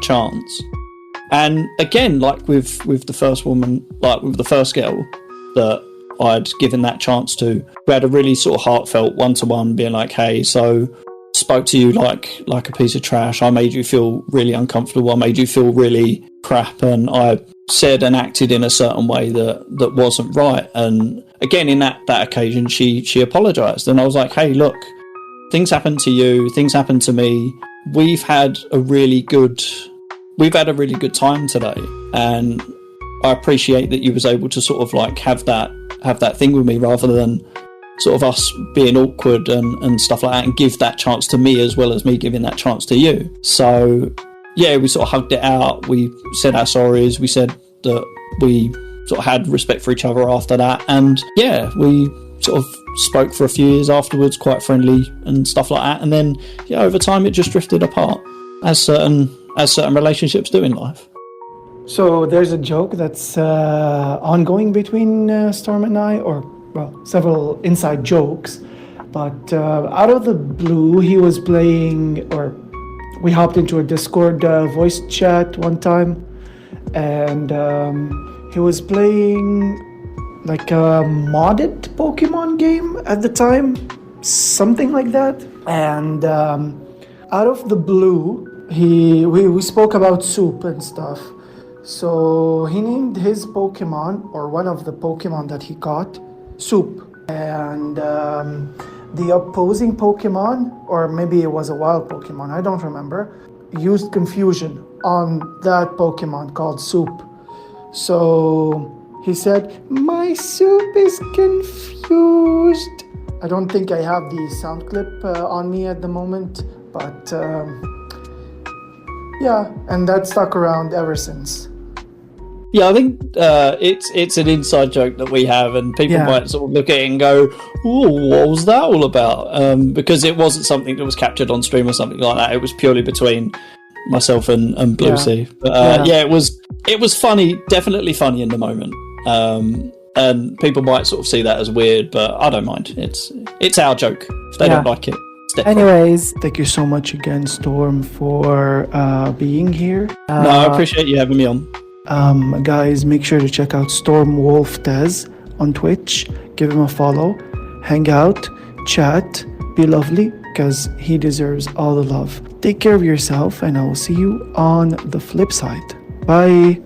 chance. And again, like with the first woman, like with the first girl that I'd given that chance to, we had a really sort of heartfelt one-to-one, being like, hey, so spoke to you like a piece of trash. I made you feel really uncomfortable. I made you feel really crap, and I said and acted in a certain way that wasn't right. And again, in that occasion, she apologized, and I was like, hey, look, things happened to you, things happened to me. We've had a really good time today, and I appreciate that you was able to sort of like have that thing with me, rather than sort of us being awkward and stuff like that, and give that chance to me as well as me giving that chance to you. So yeah, we sort of hugged it out. We said our sorries. We said that we sort of had respect for each other after that, and yeah, we sort of spoke for a few years afterwards, quite friendly and stuff like that. And then yeah, over time it just drifted apart, as certain relationships do in life. So there's a joke that's ongoing between Storm and I, or well, several inside jokes, but out of the blue, he was playing, or we hopped into a Discord voice chat one time, and he was playing like a modded Pokemon game at the time, something like that. And out of the blue, we spoke about soup and stuff. So he named his Pokemon, or one of the Pokemon that he caught, Soup. And the opposing Pokemon, or maybe it was a wild Pokemon, I don't remember, used confusion on that Pokemon called Soup. So he said, "My soup is confused." I don't think I have the sound clip on me at the moment, but yeah, and that stuck around ever since. Yeah, I think it's an inside joke that we have, and people might sort of look at it and go, "Ooh, what was that all about?" Because it wasn't something that was captured on stream or something like that. It was purely between myself and Blue Sea. But it was funny, definitely funny in the moment. And people might sort of see that as weird, but I don't mind. It's our joke. If they don't like it, it's different. Anyways, thank you so much again, Storm, for being here. No, I appreciate you having me on. Guys, make sure to check out StormWolfTez on Twitch. Give him a follow, hang out, chat, be lovely, because he deserves all the love. Take care of yourself, and I will see you on the flip side. Bye.